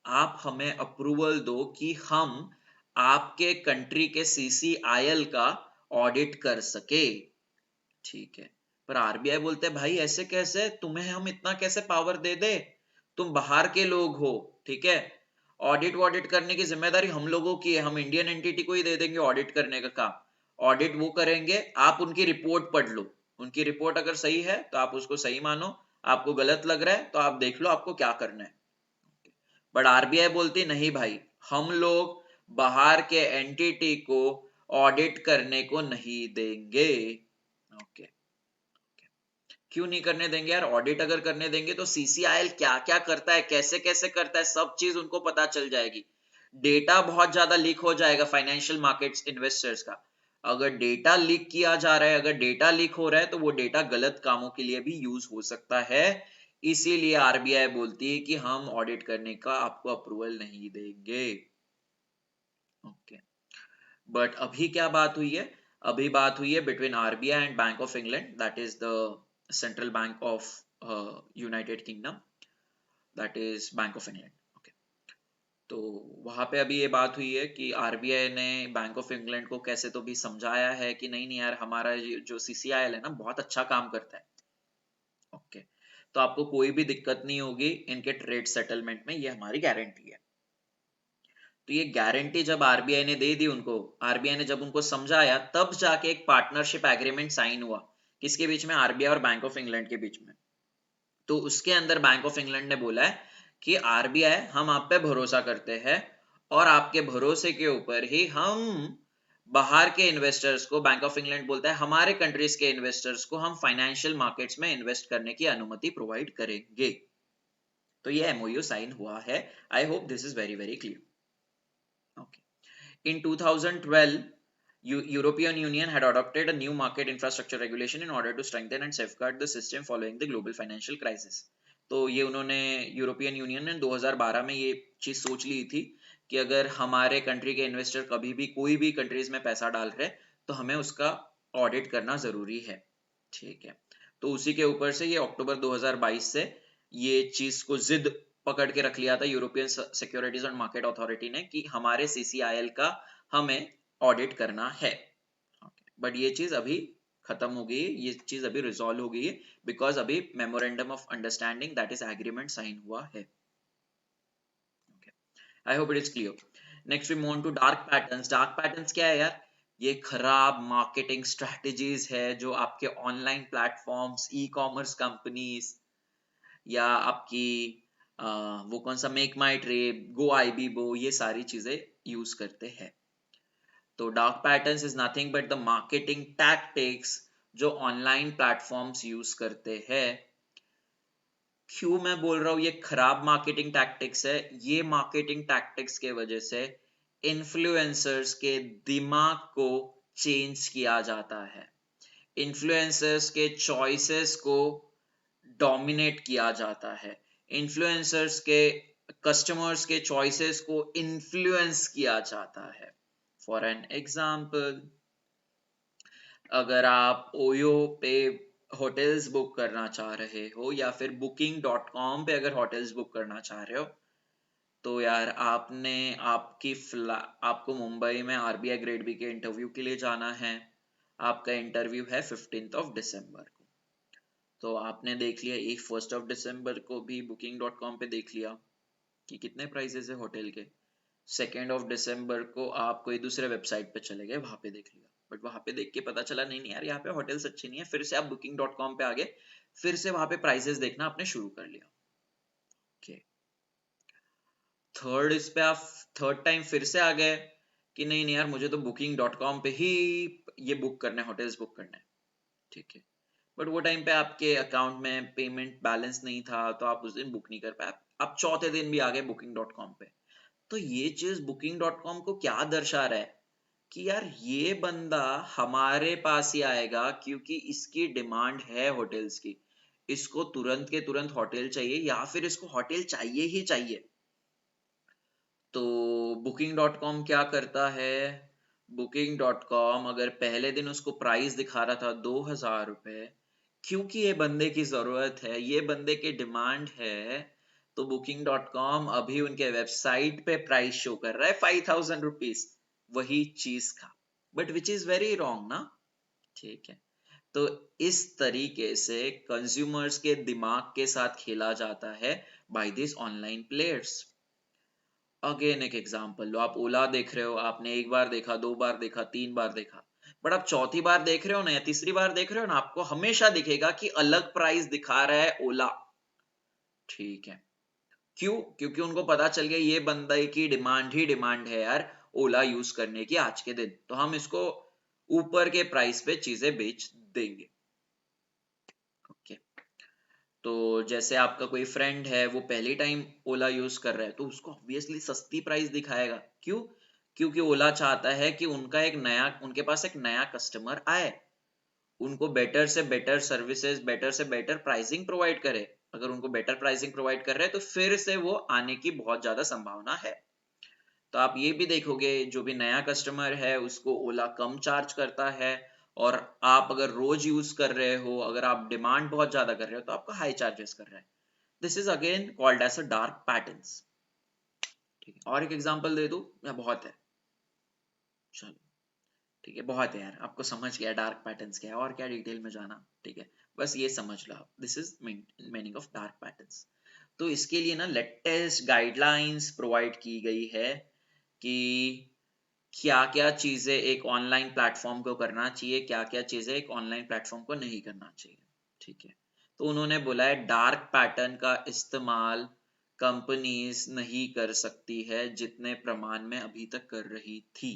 आप हमें अप्रूवल दो कि हम आपके कंट्री के CCIL का ऑडिट कर सके। ठीक है, पर आरबीआई बोलते हैं भाई ऐसे कैसे, तुम्हें हम इतना कैसे पावर दे दे, तुम बाहर के लोग हो, ठीक है, ऑडिट वॉडिट करने की जिम्मेदारी हम लोगों की है, हम इंडियन एंटिटी को ही दे देंगे ऑडिट करने का काम। ऑडिट वो करेंगे, आप उनकी रिपोर्ट पढ़ लो, उनकी रिपोर्ट अगर सही है तो आप उसको सही मानो, आपको गलत लग रहा है तो आप देख लो आपको क्या करना है। बट आरबीआई बोलती नहीं भाई, हम लोग बाहर के एंटिटी को ऑडिट करने को नहीं देंगे। ओके, क्यों नहीं करने देंगे यार? ऑडिट अगर करने देंगे तो CCIL क्या क्या करता है, कैसे कैसे करता है, सब चीज उनको पता चल जाएगी। डेटा बहुत ज्यादा लीक हो जाएगा फाइनेंशियल मार्केट्स इन्वेस्टर्स का। अगर डेटा लीक किया जा रहा है, अगर डेटा लीक हो रहा है, तो वो डेटा गलत कामों के लिए भी यूज हो सकता है। इसीलिए आरबीआई बोलती है कि हम ऑडिट करने का आपको अप्रूवल नहीं देंगे। ओके, बट अभी क्या बात हुई है? अभी बात हुई है between RBI and bank of England, that is the central bank of United kingdom, that is bank of England. Okay, तो वहां पे अभी ये बात हुई है कि आरबीआई ने बैंक ऑफ इंग्लैंड को कैसे तो भी समझाया है कि नहीं नहीं यार, हमारा जो CCIL है ना बहुत अच्छा काम करता है। ओके, तो आपको कोई भी दिक्कत नहीं होगी इनके ट्रेड सेटलमेंट में, ये हमारी गारंटी है। तो ये गारंटी जब आरबीआई ने दे दी उनको, आरबीआई ने जब उनको समझाया, तब जाके एक पार्टनरशिप एग्रीमेंट साइन हुआ। किसके बीच में? आरबीआई और बैंक ऑफ इंग्लैंड के बीच में। तो उसके अंदर बैंक ऑफ इंग्लैंड ने बोला है कि आरबीआई हम आप पे भरोसा करते हैं, और आपके भरोसे के ऊपर ही हम बाहर के इन्वेस्टर्स को, बैंक ऑफ इंग्लैंड बोलता है हमारे कंट्रीज के इन्वेस्टर्स को हम फाइनेंशियल मार्केट्स में इन्वेस्ट करने की अनुमति प्रोवाइड करेंगे। तो ये एमओयू साइन हुआ है। I hope this is very very clear. Okay, in 2012, European Union had adopted a new market infrastructure regulation in order to strengthen and safeguard the system following the global financial crisis. तो ये उन्होंने, European union ने 2012 में ये चीज सोच ली थी कि अगर हमारे कंट्री के इन्वेस्टर कभी भी कोई भी कंट्रीज में पैसा डाल रहे तो हमें उसका ऑडिट करना जरूरी है। ठीक है, तो उसी के ऊपर से ये अक्टूबर 2022 से ये चीज को जिद पकड़ के रख लिया था European securities and market authority ने कि हमारे CCIL का हमें ऑडिट करना है। बट ये चीज अभी खत्म हो गई है, ये चीज अभी रिजॉल्व हो गई है, बिकॉज अभी memorandum of understanding, that is agreement sign हुआ है। I hope it is clear. Next we move to dark patterns. Dark patterns क्या है यार? ये खराब मार्केटिंग स्ट्रेटजीज है जो आपके online platforms, e commerce companies या आपकी वो कौन सा मेक माई ट्रिप, गो आईबीबो, ये सारी चीजें यूज करते हैं। तो dark patterns is nothing but the marketing tactics जो ऑनलाइन प्लेटफॉर्म्स यूज करते हैं। क्यों मैं बोल रहा हूँ ये खराब मार्केटिंग टैक्टिक्स है? ये मार्केटिंग टैक्टिक्स के वजह से इन्फ्लुएंसर्स के दिमाग को चेंज किया जाता है, इन्फ्लुएंसर्स के चॉइसेस को डोमिनेट किया जाता है, इन्फ्लुएंसर्स के कस्टमर्स के चॉइसेस को इन्फ्लुएंस किया जाता है। फॉर एन एग्जाम्पल, अगर आप ओयो पे होटल्स बुक करना चाह रहे हो या फिर booking.com पे अगर होटल्स बुक करना चाह रहे हो, तो यार आपको मुंबई में आरबीआई ग्रेड बी के इंटरव्यू के लिए जाना है। आपका इंटरव्यू है 15 दिसंबर को। तो आपने देख लिया, 1 दिसंबर को भी booking.com पे देख लिया कि कितने प्राइसेस है होटल के। 2 दिसंबर को आप कोई दूसरे वेबसाइट पे चले गए, वहां पे देख लिया, बट वहां पे देख के पता चला नहीं नहीं यार यहाँ पे होटल्स अच्छे नहीं है। फिर से आप booking.com पे आ गए, फिर से वहां पे प्राइसेस देखना आपने शुरू कर लिया। ओके, थर्ड टाइम फिर से आ गए कि नहीं नहीं यार मुझे तो booking.com पे ही ये बुक करना है, होटल्स बुक करना है। ठीक है, बट वो टाइम पे आपके अकाउंट में पेमेंट बैलेंस नहीं था, तो आप उस दिन बुक नहीं कर पाए। आप चौथे दिन भी आ गए booking.com पे। तो ये चीज booking.com को क्या दर्शा रहा है कि यार ये बंदा हमारे पास ही आएगा क्योंकि इसकी डिमांड है होटल्स की, इसको तुरंत के तुरंत होटल चाहिए या फिर इसको होटल चाहिए ही चाहिए। तो booking.com क्या करता है? booking.com अगर पहले दिन उसको प्राइस दिखा रहा था 2,000 रुपए, क्योंकि ये बंदे की जरूरत है, ये बंदे की डिमांड है, तो booking.com अभी उनके वेबसाइट पे प्राइस शो कर रहा है 5,000 रुपीज वही चीज का, but which is very wrong ना। ठीक है, तो इस तरीके से कंज्यूमर्स के दिमाग के साथ खेला जाता है by this online players. Again एक एग्जांपल लो, आप ओला देख रहे हो, आपने एक बार देखा, 2 बार देखा, 3 बार देखा, बट आप चौथी बार देख रहे हो ना या तीसरी बार देख रहे हो ना, आपको हमेशा दिखेगा कि अलग प्राइस दिखा रहा है ओला। ठीक है, क्यों? क्योंकि उनको पता चल गया ये बंदे की डिमांड ही डिमांड है यार ओला यूज करने की आज के दिन, तो हम इसको ऊपर के प्राइस पे चीजें बेच देंगे। ओके, तो जैसे आपका कोई फ्रेंड है, वो पहली टाइम ओला यूज कर रहा है, तो उसको ऑब्वियसली सस्ती प्राइस दिखाएगा। क्यों? क्योंकि ओला चाहता है कि उनके पास एक नया कस्टमर आए, उनको बेटर से बेटर सर्विसेज, बेटर से बेटर प्राइसिंग प्रोवाइड करे। अगर उनको बेटर प्राइसिंग प्रोवाइड कर रहे हैं तो फिर से वो आने की बहुत ज्यादा संभावना है। तो आप ये भी देखोगे, जो भी नया कस्टमर है उसको ओला कम चार्ज करता है, और आप अगर रोज यूज कर रहे हो, अगर आप डिमांड बहुत ज्यादा कर रहे हो, तो आपको हाई चार्जेस कर रहा है। This is again called as a dark patterns. ठीक है, और एक एग्जांपल दे दूं या बहुत है? चलो ठीक है, बहुत है यार, आपको समझ गया डार्क पैटर्न्स क्या है, और क्या डिटेल में जाना। ठीक है, बस ये समझ लो आप, this is meaning of dark patterns. तो इसके लिए ना लेटेस्ट गाइडलाइंस प्रोवाइड की गई है कि क्या क्या चीजें एक ऑनलाइन प्लेटफॉर्म को करना चाहिए, क्या क्या चीजें एक ऑनलाइन प्लेटफॉर्म को नहीं करना चाहिए। ठीक है, तो उन्होंने बोला है डार्क पैटर्न का इस्तेमाल कंपनीज नहीं कर सकती है जितने प्रमाण में अभी तक कर रही थी।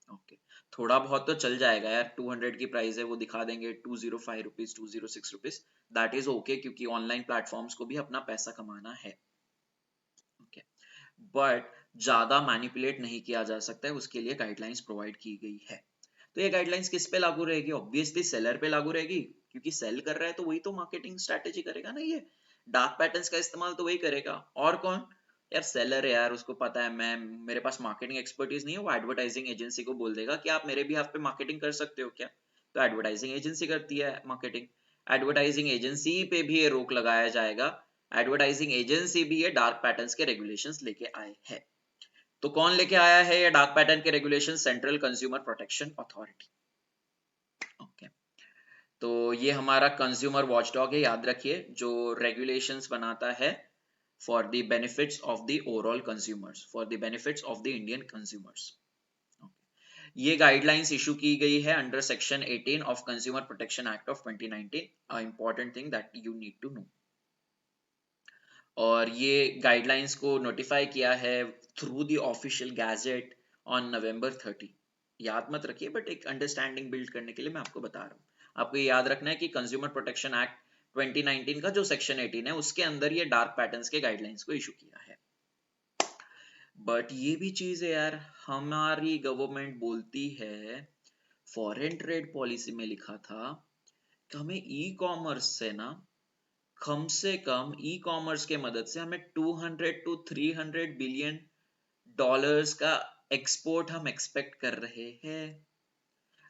ओके, थोड़ा बहुत तो चल जाएगा यार, 200 की प्राइस है, वो दिखा देंगे 205 rupees, 206 rupees, that is okay, क्योंकि ऑनलाइन प्लेटफॉर्म्स को भी अपना पैसा कमाना है। ओके, बट ज्यादा मैनिपुलेट नहीं किया जा सकता है, उसके लिए गाइडलाइंस प्रोवाइड की गई है। तो ये गाइडलाइंस किस पे लागू रहेगी? ऑब्वियसली सेलर पे लागू रहेगी, क्योंकि सेल कर रहा है तो वही तो मार्केटिंग स्ट्रेटेजी करेगा ना, ये डार्क पैटर्न्स का इस्तेमाल तो वही करेगा। और कौन? यार सेलर है यार, उसको पता है मैं, मेरे पास मार्केटिंग एक्सपर्टीज नहीं है, वो एडवर्टाइजिंग एजेंसी को बोल देगा कि आप मेरे बिहाफ पे मार्केटिंग कर सकते हो क्या, तो एडवर्टाइजिंग एजेंसी करती है मार्केटिंग, एडवर्टाइजिंग एजेंसी पे भी ये रोक लगाया जाएगा। एडवर्टाइजिंग एजेंसी भी ये डार्क पैटर्न्स के रेगुलेशंस लेके आए हैं। तो कौन लेके आया है ये डार्क पैटर्न के regulation? Central consumer protection authority. Okay, तो ये हमारा कंज्यूमर वॉचडॉग है, याद रखिए, जो रेगुलेशंस बनाता है for the benefits of the overall consumers, for the benefits of the Indian consumers. ये गाइडलाइंस इशू की गई है under section 18 of consumer protection act of 2019, a important thing that you need to know. और ये guidelines को notify किया है through the official gazette on November 30। याद मत रखिए, बट एक अंडरस्टैंडिंग बिल्ड करने के लिए मैं आपको बता रहा हूँ। आपको ये याद रखना है कि कंज्यूमर प्रोटेक्शन एक्ट 2019 का जो सेक्शन 18 है उसके अंदर ये डार्क पैटर्न्स के गाइडलाइंस को इशू किया है। बट ये भी चीज है यार, हमारी गवर्नमेंट बोलती है, फॉरेन ट्रेड पॉलिसी में लिखा था कि हमें ई कॉमर्स से ना कम से कम ई कॉमर्स के मदद से हमें 200 टू 300 बिलियन डॉलर्स का एक्सपोर्ट हम एक्सपेक्ट कर रहे हैं।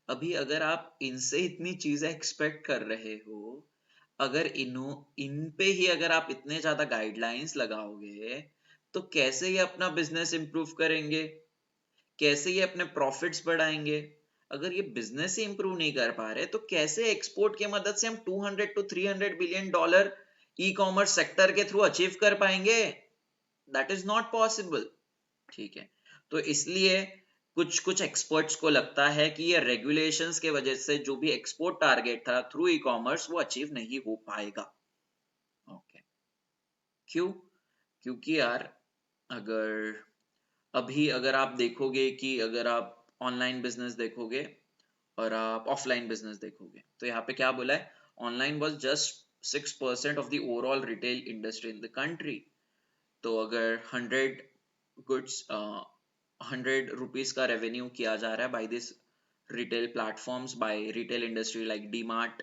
अभी अगर आप इनसे इतनी चीजें एक्सपेक्ट कर रहे हो, अगर इन पे ही अगर आप इतने ज्यादा गाइडलाइंस लगाओगे, तो कैसे ये अपना बिजनेस इंप्रूव करेंगे, कैसे ये अपने प्रॉफिट्स बढ़ाएंगे? अगर ये बिजनेस ही इंप्रूव नहीं कर पा रहे, तो कैसे एक्सपोर्ट की मदद से हम 200 to 300 billion dollar e commerce sector के थ्रू अचीव कर पाएंगे? That is not possible. ठीक है, तो इसलिए कुछ कुछ एक्सपर्ट्स को लगता है कि ये रेगुलेशंस के वजह से जो भी एक्सपोर्ट टारगेट था थ्रू ई कॉमर्स वो अचीव नहीं हो पाएगा। ओके, क्यों? क्योंकि यार अगर अभी अगर आप देखोगे कि अगर आप ऑनलाइन बिजनेस देखोगे और आप ऑफलाइन बिजनेस देखोगे, तो यहाँ पे क्या बोला है, online was just 6% of the overall retail industry in the country. तो अगर 100 रुपीज का रेवेन्यू किया जा रहा है by this retail platforms, by retail industry like D Mart,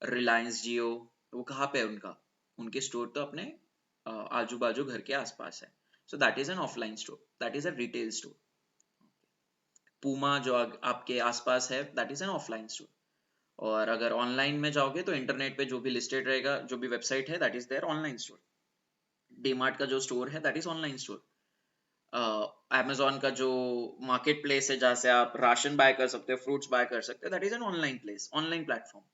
Reliance Jio, तो वो कहाँ पे है उनका? उनके स्टोर तो अपने आजू बाजू घर के आसपास है। So that is an offline store, that is a retail store. Puma जो आपके आसपास है, that is an offline store. और अगर ऑनलाइन में जाओगे तो इंटरनेट पे जो भी लिस्टेड रहेगा, जो भी वेबसाइट है, that is their online store. DMart का जो स्टोर है, that is online store. Amazon का जो मार्केट प्लेस है जहाँ से आप राशन बाय कर सकते हो, फ्रूट्स बाय कर सकते हो, that is an online place, online platform.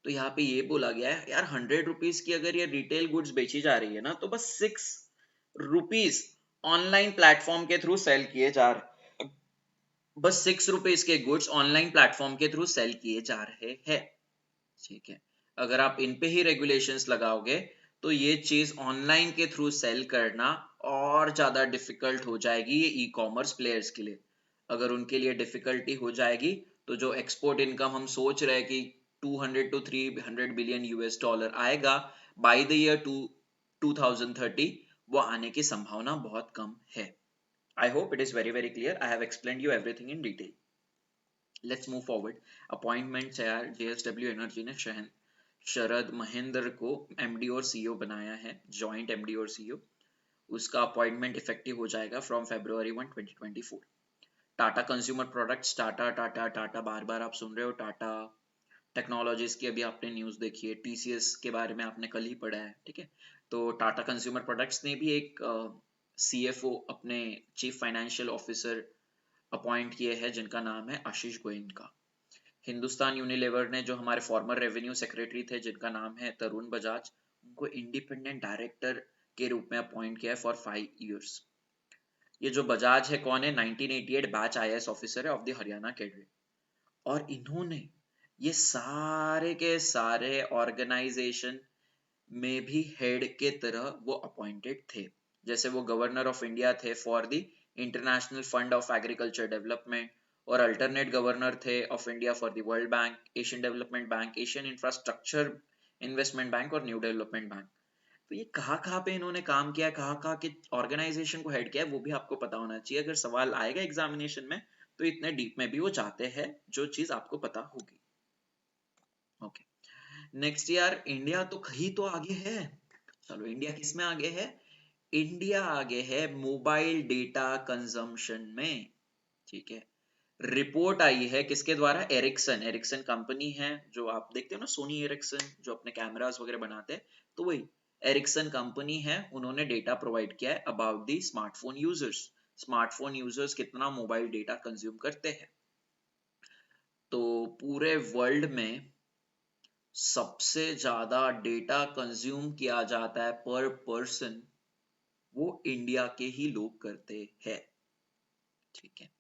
तो यहाँ पे ये बोला गया है यार, 100 रुपीज की अगर ये रिटेल गुड्स बेची जा रही है ना, तो बस 6 रुपीज ऑनलाइन प्लेटफॉर्म के थ्रू सेल किए जा रहे, बस 6 रुपीज के गुड्स ऑनलाइन प्लेटफॉर्म के थ्रू सेल किए जा रहे हैं। ठीक है, अगर आप इन पे ही रेगुलेशंस लगाओगे, तो ये चीज ऑनलाइन के थ्रू सेल करना और ज्यादा डिफिकल्ट हो जाएगी ये ई कॉमर्स प्लेयर्स के लिए। अगर उनके लिए डिफिकल्टी हो जाएगी, तो जो एक्सपोर्ट इनकम हम सोच रहे हैं कि 200 टू 300 बिलियन यूएस डॉलर आएगा बाय द ईयर 2030, वो आने की संभावना बहुत कम है। I hope it is very very clear. I have explained you everything in detail. Let's move forward. Appointment है यार, जेएसडब्ल्यू एनर्जी ने शरद महेंद्र को एमडी और सीईओ बनाया है, जॉइंट एमडी और सीईओ। उसका अपॉइंटमेंट इफेक्टिव हो जाएगा from February 1, 2024। Tata consumer products, Tata Tata Tata बार बार आप सुन रहे हो, टाटा टेक्नोलॉजीज की अभी आपने न्यूज देखी है, टीसीएस के बारे में आपने कल ही पढ़ा है। ठीक है, तो टाटा कंज्यूमर प्रोडक्ट्स ने भी एक सीएफओ, अपने चीफ फाइनेंशियल ऑफिसर अपॉइंट किए हैं, जिनका नाम है आशीष गोयनका। हिंदुस्तान यूनिलीवर ने जो हमारे फॉर्मर रेवेन्यू सेक्रेटरी थे, जिनका नाम है तरुण बजाज, उनको इंडिपेंडेंट डायरेक्टर के रूप में अपॉइंट किया है फॉर 5 इयर्स। ये जो बजाज है कौन है? 1988 बैच आईएएस ऑफिसर है ऑफ द हरियाणा कैडरे। और इन्होंने ये सारे के सारे ऑर्गेनाइजेशन में भी हेड के तरह वो अपॉइंटेड थे। जैसे वो गवर्नर ऑफ इंडिया थे for the international fund of agriculture development, और अल्टरनेट गवर्नर थे of India for the world bank, Asian development bank, Asian infrastructure investment bank और न्यू डेवलपमेंट बैंक। तो ये कहाँ पे इन्होंने काम किया है, कहाँ के ऑर्गेनाइजेशन को हेड किया है, वो भी आपको पता होना चाहिए। अगर सवाल आएगा एग्जामिनेशन में, तो इतने डीप में भी वो जाते हैं, जो चीज आपको पता होगी। ओके, नेक्स्ट यार, इंडिया तो कहीं तो आगे है। चलो, इंडिया किस में आगे है? इंडिया आगे है मोबाइल डेटा कंजम्पशन में। ठीक है, रिपोर्ट आई है किसके द्वारा? एरिक्सन, एरिक्सन कंपनी है जो आप देखते हो ना, सोनी एरिक्सन जो अपने कैमरास वगैरह बनाते हैं, तो वही एरिक्सन कंपनी है। उन्होंने डेटा प्रोवाइड किया है about the smartphone users. Smartphone users कितना मोबाइल डेटा कंज्यूम करते हैं। तो पूरे वर्ल्ड में सबसे ज्यादा डेटा कंज्यूम किया जाता है पर पर्सन, वो इंडिया के ही लोग करते हैं। ठीक है,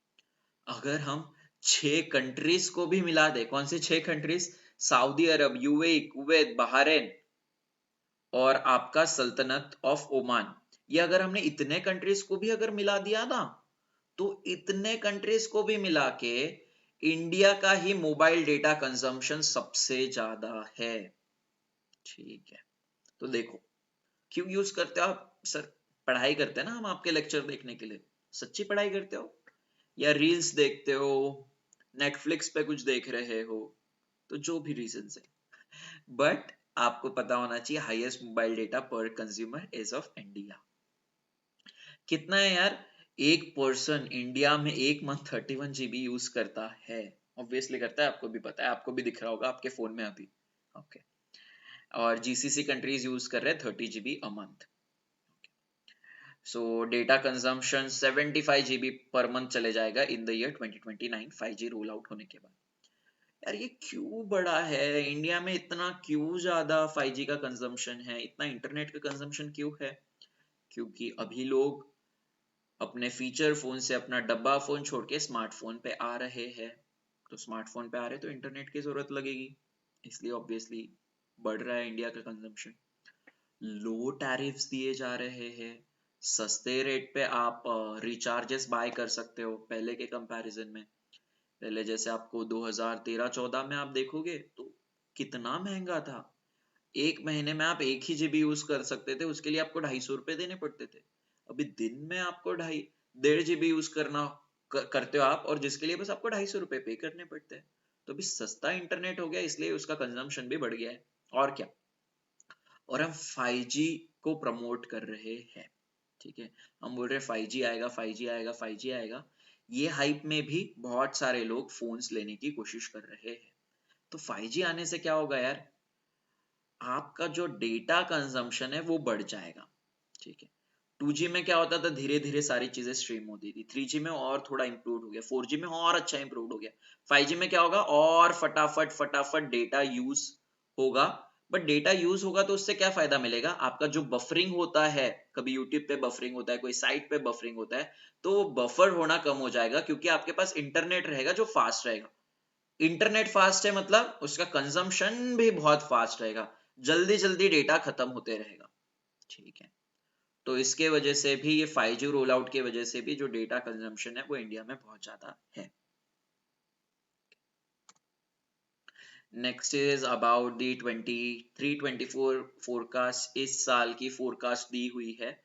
अगर हम 6 कंट्रीज को भी मिला दे, कौन से 6 कंट्रीज? सऊदी अरब, यूएई, कुवैत, बहरीन और आपका सल्तनत ऑफ ओमान, ये अगर हमने इतने कंट्रीज को भी अगर मिला दिया ना, तो इतने कंट्रीज को भी मिला के इंडिया का ही मोबाइल डेटा कंजम्पशन सबसे ज्यादा है। ठीक है, तो देखो, क्यों यूज करते हो आप? सर, पढ़ाई करते हैं ना हम आपके लेक्चर देखने के लिए। सच्ची पढ़ाई करते हो या रील्स देखते हो, नेटफ्लिक्स पे कुछ देख रहे हो? तो जो भी रीजन है, बट आपको पता होना चाहिए हाईएस्ट मोबाइल डेटा पर कंज्यूमर एज ऑफ इंडिया कितना है यार? एक पर्सन इंडिया में एक मंथ 31 GB यूज करता है। ऑब्वियसली करता है, आपको भी पता है, आपको भी दिख रहा होगा आपके फोन में अभी। ओके, और जीसीसी कंट्रीज यूज कर रहे हैं 30 GB a month. So data consumption 75 GB per month चले जाएगा in the year 2029, 5G roll out होने के बाद। यार ये क्यों बड़ा है इंडिया में? इतना क्यों ज्यादा 5G का कंजम्पशन है? इतना इंटरनेट का कंजम्पशन क्यों है? क्योंकि अभी लोग अपने फीचर फोन से अपना डब्बा फोन छोड़ के स्मार्टफोन पे आ रहे हैं। तो स्मार्टफोन पे आ रहे तो इंटरनेट की जरूरत लगेगी, इसलिए ऑब्वियसली बढ़ रहा है इंडिया का कंजम्पशन। लो टैरिफ्स दिए जा रहे हैं, सस्ते रेट पे आप रिचार्जेस बाय कर सकते हो पहले के कंपैरिजन में। पहले जैसे आपको 2013-14 में आप देखोगे तो कितना महंगा था। एक महीने में आप 1 ही GB यूज कर सकते थे, उसके लिए आपको 250 रुपए देने पड़ते थे। अभी दिन में आपको 1.5 GB यूज करते हो आप, और जिसके लिए बस आपको 250 रुपए पे करने पड़ते हैं। तो अभी सस्ता इंटरनेट हो गया, इसलिए उसका कंजम्पशन भी बढ़ गया है। और क्या, और हम 5G को प्रमोट कर रहे हैं। ठीक है, हम बोल रहे हैं 5G आएगा, 5G आएगा, 5G आएगा। ये हाइप में भी बहुत सारे लोग फोन्स लेने की कोशिश कर रहे हैं। तो 5G आने से क्या होगा यार? आपका जो डेटा कंजम्पशन है वो बढ़ जाएगा। ठीक है, 2G में क्या होता था, धीरे धीरे सारी चीजें स्ट्रीम होती थी। 3G में और थोड़ा इंप्रूव हो गया, 4G में और अच्छा इंप्रूव हो गया। 5G में क्या होगा, और फटाफट फटाफट डेटा यूज होगा। बट डेटा यूज होगा तो उससे क्या फायदा मिलेगा? आपका जो बफरिंग होता है, कभी यूट्यूब पे बफरिंग होता है, कोई साइट पे बफरिंग होता है, तो बफर होना कम हो जाएगा, क्योंकि आपके पास इंटरनेट रहेगा जो फास्ट रहेगा। इंटरनेट फास्ट है मतलब उसका कंजम्पशन भी बहुत फास्ट रहेगा, जल्दी जल्दी डेटा खत्म होते रहेगा। ठीक है, तो इसके वजह से भी, ये 5G रोल आउट की वजह से भी जो डेटा कंजम्पशन है वो इंडिया में बहुत ज्यादा है। Next is about the 23-24 forecast. इस साल की फोरकास्ट दी हुई है।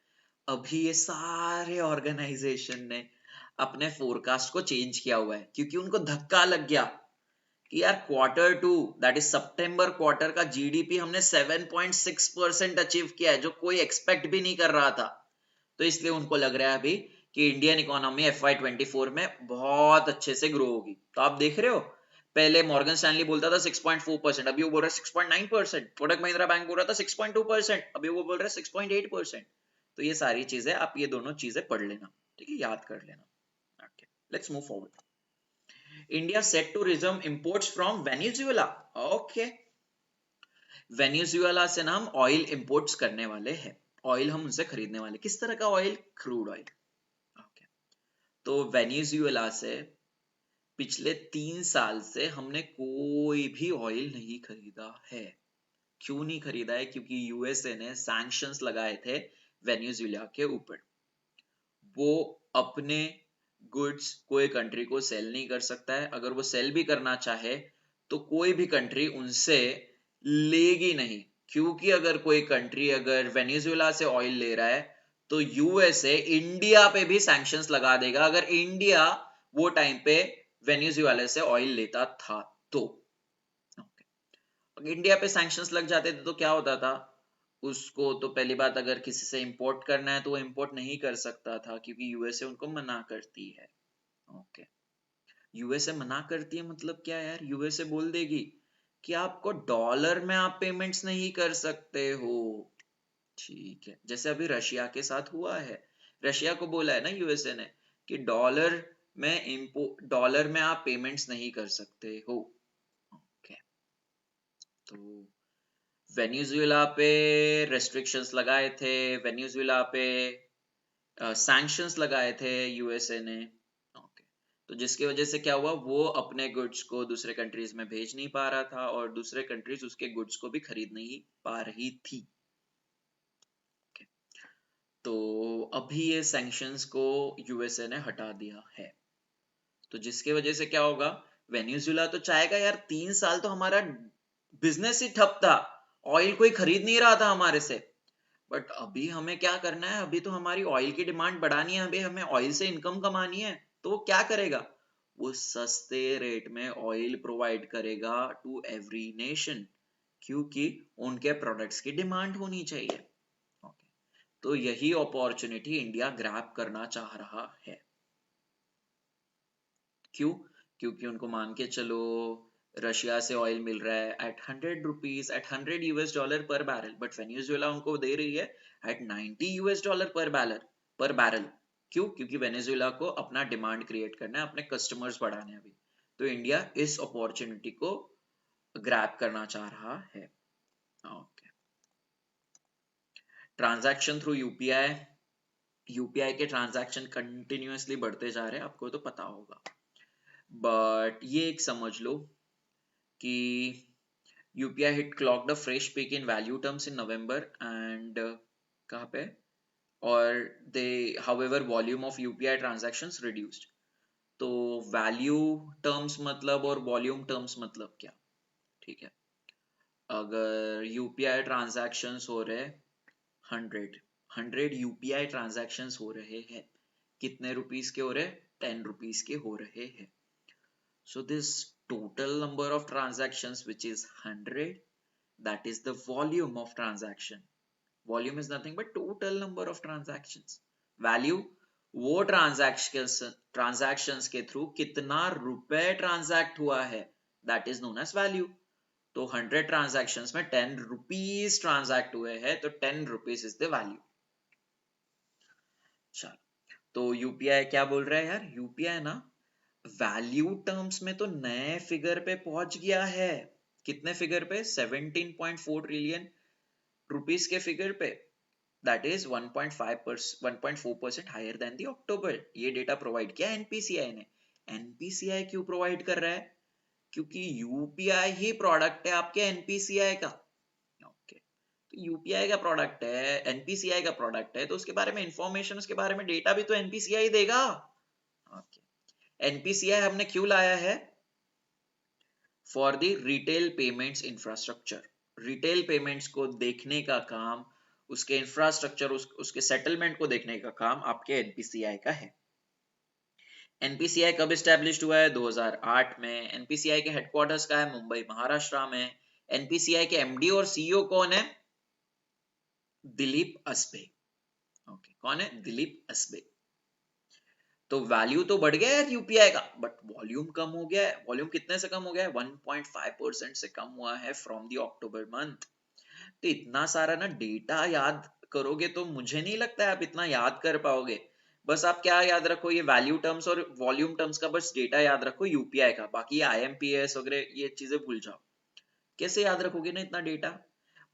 अभी ये सारे ऑर्गेनाइजेशन ने अपने फोरकास्ट को चेंज किया हुआ है, क्योंकि उनको धक्का लग गया कि यार Q2 that is September quarter का जीडीपी हमने 7.6% अचीव किया है, जो कोई एक्सपेक्ट भी नहीं कर रहा था। तो इसलिए उनको लग रहा है अभी कि इंडियन इकोनॉमी FY24 में बहुत अच्छे से ग्रो होगी। तो आप देख रहे हो, पहले मॉर्गन स्टैनली बोलता था 6.4%, अभी वो बोल रहा है 6.9%। कोटक महिंद्रा बैंक बोल रहा था 6.2%, अभी वो बोल रहा है 6.8%। तो ये सारी चीजें, आप ये दोनों चीजें पढ़ लेना, ठीक है, याद कर लेना। Okay, let's move forward. India set to resume imports from Venezuela. Okay. Venezuela से ना हम ऑयल इंपोर्ट्स करने वाले हैं। ऑयल हम उनसे खरीदने वाले। किस तरह का ऑयल? Crude oil. ओके, तो वेनेजुएला से पिछले 3 साल से हमने कोई भी ऑयल नहीं खरीदा है। क्यों नहीं खरीदा है? क्योंकि यूएसए ने सैंक्शंस लगाए थे वेनेजुएला के ऊपर। वो अपने गुड्स कोई कंट्री को सेल नहीं कर सकता है। अगर वो सेल भी करना चाहे तो कोई भी कंट्री उनसे लेगी नहीं, क्योंकि अगर कोई कंट्री अगर वेनेजुएला से ऑयल ले रहा है तो यूएसए इंडिया पे भी सैंक्शंस लगा देगा, अगर इंडिया वो टाइम पे वेनेजुएला से ऑयल लेता था तो। इंडिया पे सैंक्शंस लग जाते थे तो क्या होता था, उसको तो पहली बात, अगर किसी से इंपोर्ट करना है तो वो इंपोर्ट नहीं कर सकता था, क्योंकि यूएसए उनको मना करती है। ओके, यूएसए मना करती है मतलब क्या यार? यूएसए बोल देगी कि आपको डॉलर में आप पेमेंट्स नहीं कर सकते हो। ठीक है, जैसे अभी रशिया के साथ हुआ है। रशिया को बोला है ना यूएसए ने कि डॉलर में आप पेमेंट्स नहीं कर सकते हो। ओके, तो वेनेजुएला पे रेस्ट्रिक्शंस लगाए थे, वेनेजुएला पे सैंक्शंस लगाए थे यूएसए ने। ओके, तो जिसकी वजह से क्या हुआ, वो अपने गुड्स को दूसरे कंट्रीज में भेज नहीं पा रहा था और दूसरे कंट्रीज उसके गुड्स को भी खरीद नहीं पा रही थी। okay. तो अभी ये सैंक्शंस को यूएसए ने हटा दिया है, तो जिसकी वजह से क्या होगा, वेनेजुएला तो चाहेगा यार, 3 साल तो हमारा बिजनेस ही ठप था, ऑयल कोई खरीद नहीं रहा था हमारे से, बट अभी हमें क्या करना है, अभी तो हमारी ऑयल की डिमांड बढ़ानी है, अभी हमें ऑयल से इनकम कमानी है, तो वो क्या करेगा, वो सस्ते रेट में ऑयल प्रोवाइड करेगा टू एवरी नेशन, क्योंकि उनके प्रोडक्ट्स की डिमांड होनी चाहिए। okay. तो यही अपॉर्चुनिटी इंडिया ग्रैब करना चाह रहा है। क्यों? क्योंकि उनको मान के चलो, रशिया से ऑयल मिल रहा है एट 100 रुपीज, एट $100 पर बैरल, बट वेनेजुएला उनको दे रही है एट $90 पर बैरल। क्यों? क्योंकि वेनेजुएला को अपना डिमांड क्रिएट करना है, अपने कस्टमर्स बढ़ाने हैं अभी, तो इंडिया इस अपॉर्चुनिटी को ग्रैब करना चाह रहा है। Okay, transaction through UPI, UPI के ट्रांजैक्शन कंटिन्यूअसली बढ़ते जा रहे हैं, आपको तो पता होगा, बट ये एक समझ लो कि UPI hit clocked a fresh peak in value terms in November and कहाँ पे, और they however volume of UPI transactions reduced। तो value terms मतलब और volume terms मतलब क्या, ठीक है, अगर UPI transactions हो रहे 100 UPI transactions हो रहे हैं, कितने रुपीस के हो रहे, 10 रुपीस के हो रहे हैं, so this total number of transactions which is 100, that is the volume of transaction। volume is nothing but total number of transactions। value वो transactions के थ्रू कितना रुपए ट्रांजैक्ट हुआ है, that is known as value। तो 100 transactions में 10 rupees transact हुए हैं, तो 10 rupees is the value। चलो, तो यूपीआई क्या बोल रहा है यार, यूपीआई ना वैल्यू टर्म्स में तो नए फिगर पे पहुंच गया है। कितने फिगर पे, 17.4 ट्रिलियन रुपीस के फिगर पे, that is 1.4% higher than the October. ये डेटा प्रोवाइड किया एनपीसीआई ने। एनपीसीआई क्यों प्रोवाइड कर रहा है, क्योंकि यूपीआई ही प्रोडक्ट है आपके एनपीसीआई का। ओके, तो यूपीआई का प्रोडक्ट है, एनपीसीआई का प्रोडक्ट है, तो उसके बारे में इंफॉर्मेशन, उसके बारे में डेटा भी तो एनपीसीआई देगा। ओके, एनपीसीआई हमने क्यों लाया है, for the retail payments infrastructure. Retail payments को देखने का काम, उसके इंफ्रास्ट्रक्चर, उसके सेटलमेंट को देखने का काम आपके एनपीसीआई का है। एनपीसीआई कब स्टैब्लिश्ड हुआ है, 2008 में। एनपीसीआई के हेडक्वार्टर्स का है मुंबई महाराष्ट्र में। एनपीसीआई के एमडी और सीईओ कौन है, दिलीप असबे। ओके, कौन है, दिलीप असबे। तो वैल्यू तो बढ़ गया है यूपीआई का, बट वॉल्यूम कम हो गया है। वॉल्यूम कितने से कम हो गया है, 1.5% से कम हुआ है फ्रॉम द अक्टूबर मंथ। तो इतना सारा ना डेटा याद करोगे तो मुझे नहीं लगता है आप इतना याद कर पाओगे। बस आप क्या याद रखो, ये वैल्यू टर्म्स और वॉल्यूम टर्म्स का बस डेटा याद रखो यूपीआई का, बाकी आईएमपीएस वगैरह ये चीजें भूल जाओ। कैसे याद रखोगे ना इतना डेटा,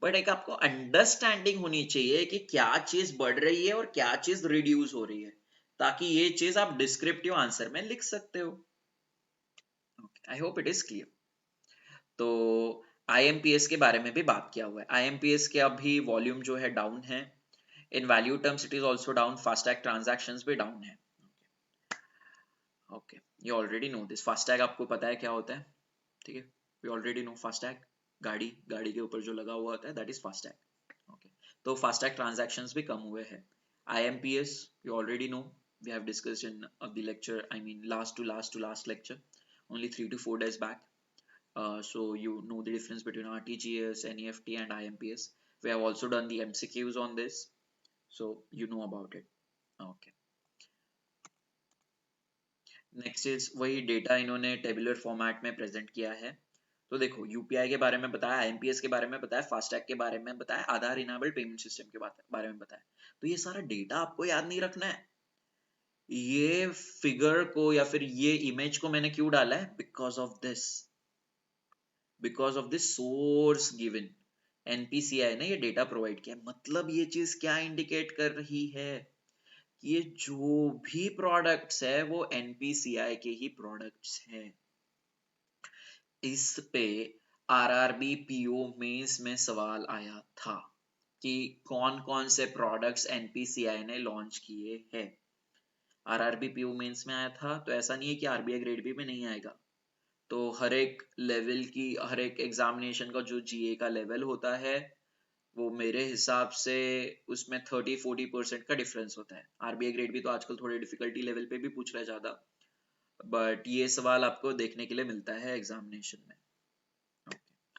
बट एक आपको अंडरस्टैंडिंग होनी चाहिए कि क्या चीज बढ़ रही है और क्या चीज रिड्यूस हो रही है, ताकि ये चीज आप डिस्क्रिप्टिव आंसर में लिख सकते हो। आई होप इट इज क्लियर। तो आईएमपीएस के बारे में भी बात किया हुआ है। आईएमपीएस के अभी वॉल्यूम जो है डाउन है, in value terms it is also down, FASTag transactions भी डाउन है। ओके, ये ऑलरेडी नो दिस। फास्टैग आपको पता है क्या होता है, ठीक है, वी ऑलरेडी नो फास्टैग, गाड़ी के ऊपर जो लगा हुआ होता है दैट इज फास्टैग। ओके, तो फास्टैग ट्रांजैक्शंस भी कम हुए हैं। IMPS you already know, we have discussed in the lecture, I mean last to last lecture, only 3 to 4 days back. So you know the difference between RTGS, NEFT and IMPS. We have also done the MCQs on this, so you know about it. Okay, next is वही data इन्होंने tabular format में present किया है। तो देखो, UPI के बारे में बताया, आईएमपीएस के बारे में बताया, फास्टैग के बारे में बताया, आधार इनेबल्ड पेमेंट सिस्टम के बारे में बताया। तो ये सारा डेटा आपको याद नहीं रखना है। ये फिगर को या फिर ये इमेज को मैंने क्यों डाला है, because of this. Because of the source given. NPCI ने ये डेटा प्रोवाइड किया, मतलब ये चीज क्या इंडिकेट कर रही है कि ये जो भी प्रोडक्ट्स है वो एनपीसीआई के ही प्रोडक्ट्स हैं। इस पे आरआरबी पीओ मेंस में सवाल आया था कि कौन कौन से प्रोडक्ट्स एनपीसीआई ने लॉन्च किए हैं। आरआरबी पीओ मेंस में आया था, तो ऐसा नहीं है कि आरबीआई ग्रेड बी में नहीं आएगा। तो हर एक लेवल की, हर एक एग्जामिनेशन का जो जीए का लेवल होता है वो मेरे हिसाब से उसमें 30-40% का डिफरेंस होता है। आरबीआई ग्रेड बी तो आजकल थोड़े डिफिकल्टी लेवल पे भी पूछ रहा है ज्यादा, बट ये सवाल आपको देखने के लिए मिलता है एग्जामिनेशन में।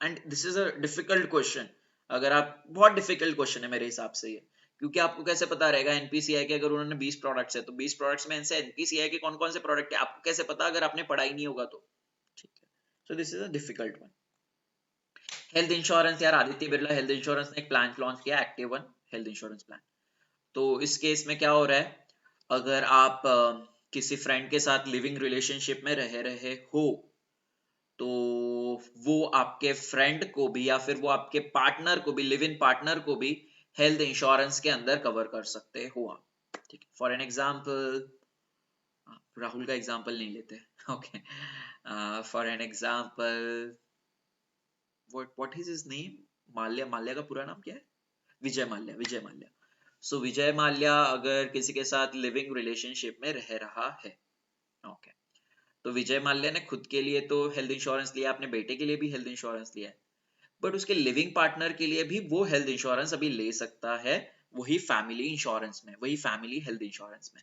And this is a difficult question. अगर आप, बहुत डिफिकल्ट क्वेश्चन है मेरे हिसाब से ये, क्योंकि आपको कैसे पता रहेगा एनपीसीआई के, अगर उन्होंने 20 प्रोडक्ट्स है तो 20 प्रोडक्ट्स में से एनपीसीआई के कौन कौन से प्रोडक्ट है आपको कैसे पता अगर आपने पढ़ा ही नहीं होगा तो। ठीक है, so this is a difficult one. Health insurance, यार आदित्य बिरला हेल्थ इंश्योरेंस ने एक प्लान लॉन्च किया, active one health insurance plan. तो इस केस में क्या हो रहा है, अगर आप किसी फ्रेंड के साथ लिविंग रिलेशनशिप में रह रहे हो तो वो आपके फ्रेंड को भी या फिर वो आपके पार्टनर को भी, लिव इन पार्टनर को भी हेल्थ इंश्योरेंस के अंदर कवर कर सकते हो आप। ठीक है, फॉर एन एग्जाम्पल, राहुल का एग्जाम्पल नहीं लेते, okay, for an example, what is his name, Mallya, Mallya का पूरा नाम क्या है, विजय माल्या, विजय माल्या। सो विजय माल्या अगर किसी के साथ लिविंग रिलेशनशिप में रह रहा है, ओके, तो विजय माल्या ने खुद के लिए तो हेल्थ इंश्योरेंस लिया, अपने बेटे के लिए भी हेल्थ इंश्योरेंस लिया है, बट उसके लिविंग पार्टनर के लिए भी वो हेल्थ इंश्योरेंस अभी ले सकता है, वही फैमिली इंश्योरेंस में, वही फैमिली हेल्थ इंश्योरेंस में।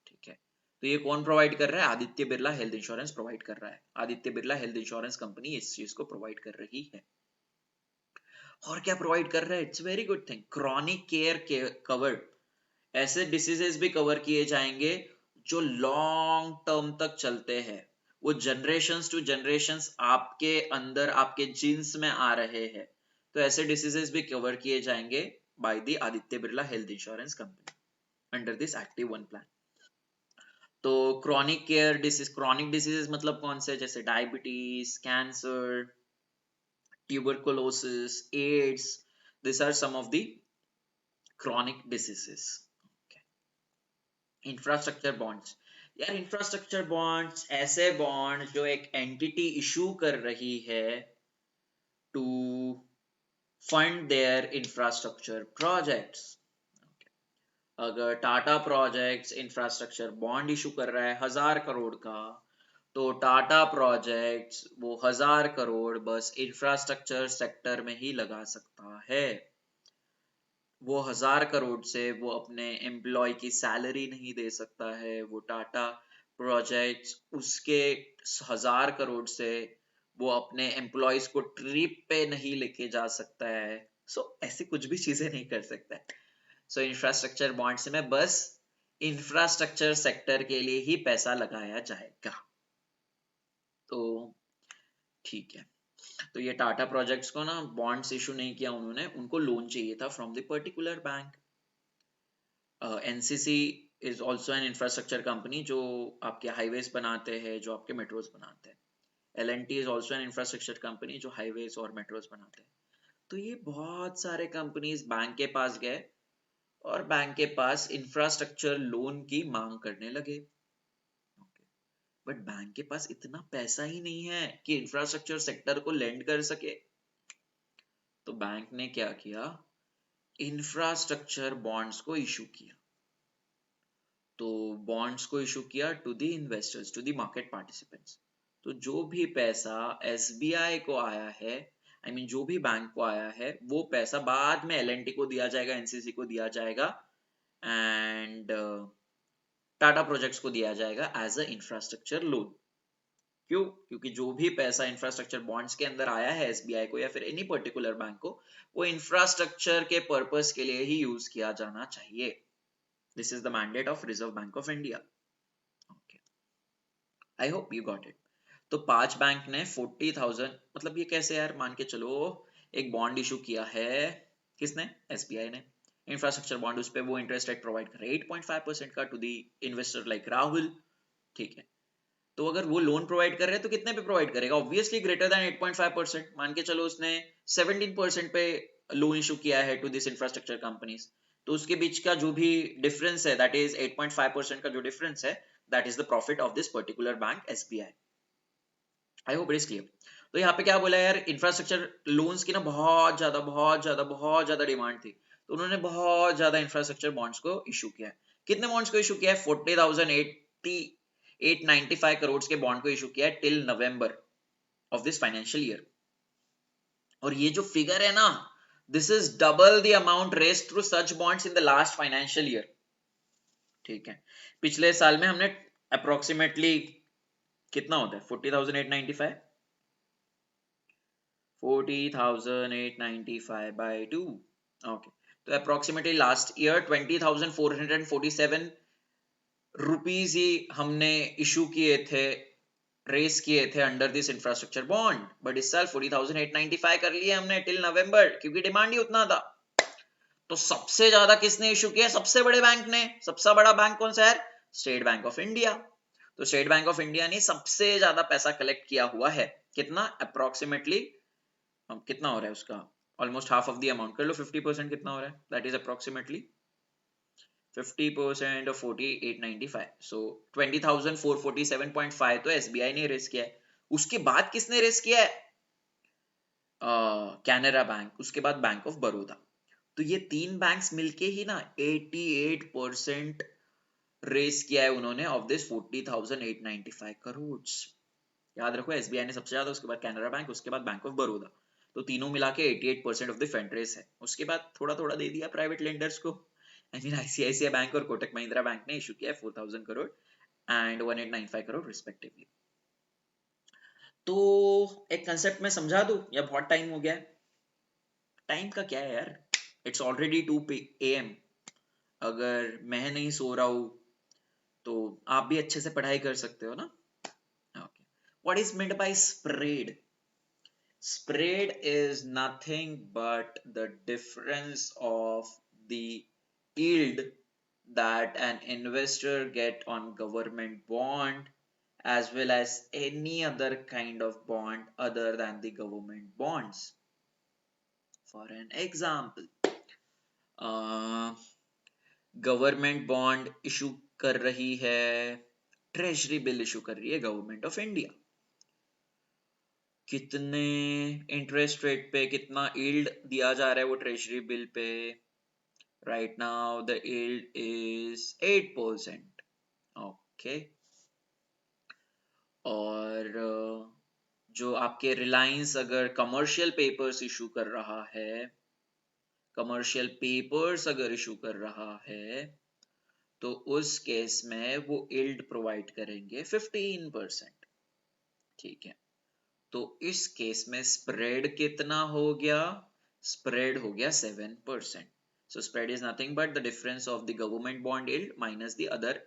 ठीक है, तो ये कौन प्रोवाइड कर रहा है, Aditya Birla health insurance provide कर रहा है। Aditya Birla health insurance company इस चीज को प्रोवाइड कर रही है। और क्या प्रोवाइड कर रहा है, it's very good thing, chronic care covered. ऐसे डिसीजेस भी कवर किए जाएंगे जो लॉन्ग टर्म तक चलते हैं, वो जनरेशंस टू जनरेशंस आपके अंदर, आपके जीन्स में आ रहे हैं, तो ऐसे डिसीजेस भी कवर किए जाएंगे by the Aditya Birla health insurance company under this active one plan. तो chronic care disease, chronic diseases मतलब कौन से, जैसे diabetes, cancer, tuberculosis, AIDS, these are some of the chronic diseases. Infrastructure bonds, यार इंफ्रास्ट्रक्चर बॉन्ड्स ऐसे bond जो एक entity issue कर रही है to fund their infrastructure projects. अगर Tata projects infrastructure bond issue कर रहा है 1000 करोड़ का, तो टाटा प्रोजेक्ट्स वो 1000 करोड़ बस इंफ्रास्ट्रक्चर सेक्टर में ही लगा सकता है। वो 1000 करोड़ से वो अपने एम्प्लॉय की सैलरी नहीं दे सकता है, वो टाटा प्रोजेक्ट्स उसके 1000 करोड़ से वो अपने एम्प्लॉयज को ट्रिप पे नहीं लेके जा सकता है। सो ऐसी कुछ भी चीजें नहीं कर सकता है। सो इंफ्रास्ट्रक्चर बॉन्ड से मैं बस इंफ्रास्ट्रक्चर सेक्टर के लिए ही पैसा लगाया जाएगा। तो ठीक है, तो ये टाटा प्रोजेक्ट्स को ना बॉन्ड्स इशू नहीं किया उन्होंने, उनको लोन चाहिए था from the particular bank. NCC is also an infrastructure company जो आपके हाईवेज बनाते हैं, जो आपके मेट्रोज बनाते हैं। L&T is also an infrastructure company जो हाईवेज और मेट्रोज बनाते हैं। तो ये बहुत सारे कंपनीज बैंक के पास गए और बैंक के पास इंफ्रास्ट्रक्चर लोन की मांग करने लगे, बट बैंक के पास इतना पैसा ही नहीं है कि इंफ्रास्ट्रक्चर सेक्टर को लेंड कर सके। तो बैंक ने क्या किया, इंफ्रास्ट्रक्चर बॉन्ड्स को इशू किया। तो बॉन्ड्स को इशू किया to the investors, to the market participants. तो जो भी पैसा एसबीआई को आया है, आई मीन जो भी बैंक को आया है, वो पैसा बाद में एल&टी को दिया जाएगा, एनसीसी को दिया जाएगा एंड टाटा प्रोजेक्ट्स को दिया जाएगा एज अ इंफ्रास्ट्रक्चर लोन। क्यों? क्योंकि जो भी पैसा इंफ्रास्ट्रक्चर बॉन्ड्स के अंदर आया है एसबीआई को या फिर एनी पर्टिकुलर बैंक को, वो इंफ्रास्ट्रक्चर के पर्पस के लिए ही यूज किया जाना चाहिए। This is the mandate of reserve bank of India. Okay, I hope you got it. तो 5 बैंक ने 40,000, मतलब ये कैसे यार, मान के चलो एक बॉन्ड इशू किया है, किसने, एसबीआई ने, इंफ्रास्ट्रक्चर बॉन्ड, उस पे वो इंटरेस्ट रेट प्रोवाइड कर रहे हैं 8.5% का to the investor like Rahul. ठीक है, तो अगर वो लोन प्रोवाइड कर रहे हैं तो कितने पे प्रोवाइड करेगा? Obviously greater than 8.5%। मान के चलो उसने 17% पे लोन इशू किया है टू दिस इंफ्रास्ट्रक्चर कंपनीज, तो उसके बीच का जो भी डिफरेंस है, दैट इज 8.5% का जो डिफरेंस है, that is the profit of this particular bank SBI. I hope it is clear. तो यहाँ पे क्या बोला यार, इंफ्रास्ट्रक्चर लोन्स की ना बहुत ज्यादा डिमांड थी, तो उन्होंने बहुत ज्यादा इंफ्रास्ट्रक्चर बॉन्ड्स को इशू किया है। कितने बॉन्ड्स को इशू किया है? 895 करोड़ के बॉन्ड को इशू किया है till November of this financial year. और ये जो फिगर है ना, this is double the amount raised through such bonds in the last financial year. ठीक है, पिछले साल में हमने अप्रोक्सीमेटली कितना होता है 40,895, 40,895 by 2, okay, तो अप्रोक्सीमेटली लास्ट ईयर 20,447 रुपीज ही हमने इशू किए थे, रेस किए थे under this infrastructure bond. But इस साल 40,895 कर लिए हमने टिल नवंबर, क्योंकि डिमांड ही उतना था। तो सबसे ज्यादा किसने इशू किया? सबसे बड़े बैंक ने। सबसे बड़ा बैंक कौन सा है? State bank of India. तो स्टेट बैंक ऑफ इंडिया ने सबसे ज्यादा पैसा कलेक्ट किया हुआ है। कितना? अप्रोक्सीमेटली कितना हो रहा है उसका? Almost half of the amount कर लो, 50% कितना हो रहा है? दैट इज अप्रोक्सीमेटली 50% ऑफ 4895, सो 20,447.5 तो एसबीआई ने रेस किया है। उसके बाद किसने रेस किया है? कैनरा बैंक, उसके बाद बैंक ऑफ बड़ौदा। तो ये तीन बैंक्स मिलके ही ना 88% रेस किया है उन्होंने ऑफ दिस 40,895 करोड़। याद रखो, एसबीआई ने सबसे ज्यादा, उसके बाद कैनरा बैंक, उसके बाद बैंक ऑफ बड़ौदा। तो तीनों मिला के 88% ऑफ द फंड रेस है। उसके बाद थोड़ा थोड़ा दे दिया प्राइवेट लेंडर्स को। आई मीन आईसीआईसीआई बैंक और कोटक महिंद्रा बैंक ने इशू किया 4,000 करोड़ एंड 1895 करोड़ रिस्पेक्टिवली। तो एक कंसेप्ट में समझा दूं या बहुत टाइम हो गया? टाइम का क्या है यार, इट्स ऑलरेडी 2 AM। अगर मैं नहीं सो रहा हूं तो आप भी अच्छे से पढ़ाई कर सकते हो ना। Okay, what is meant by spread? Spread is nothing but the difference of the yield that an investor get on government bond as well as any other kind of bond other than the government bonds. For an example, government bond issue कर रही है, treasury bill issue कर रही है government of India. कितने interest rate पे कितना yield दिया जा रहा है वो treasury bill pay? Right now the yield is 8%। Okay, और जो आपके रिलायंस अगर कमर्शियल पेपर्स इशू कर रहा है, कमर्शियल पेपर्स अगर इशू कर रहा है, तो उस केस में वो यील्ड प्रोवाइड करेंगे 15%। ठीक है, तो इस केस में स्प्रेड कितना हो गया? स्प्रेड हो गया 7%। So spread is nothing but the difference of the government bond yield minus the other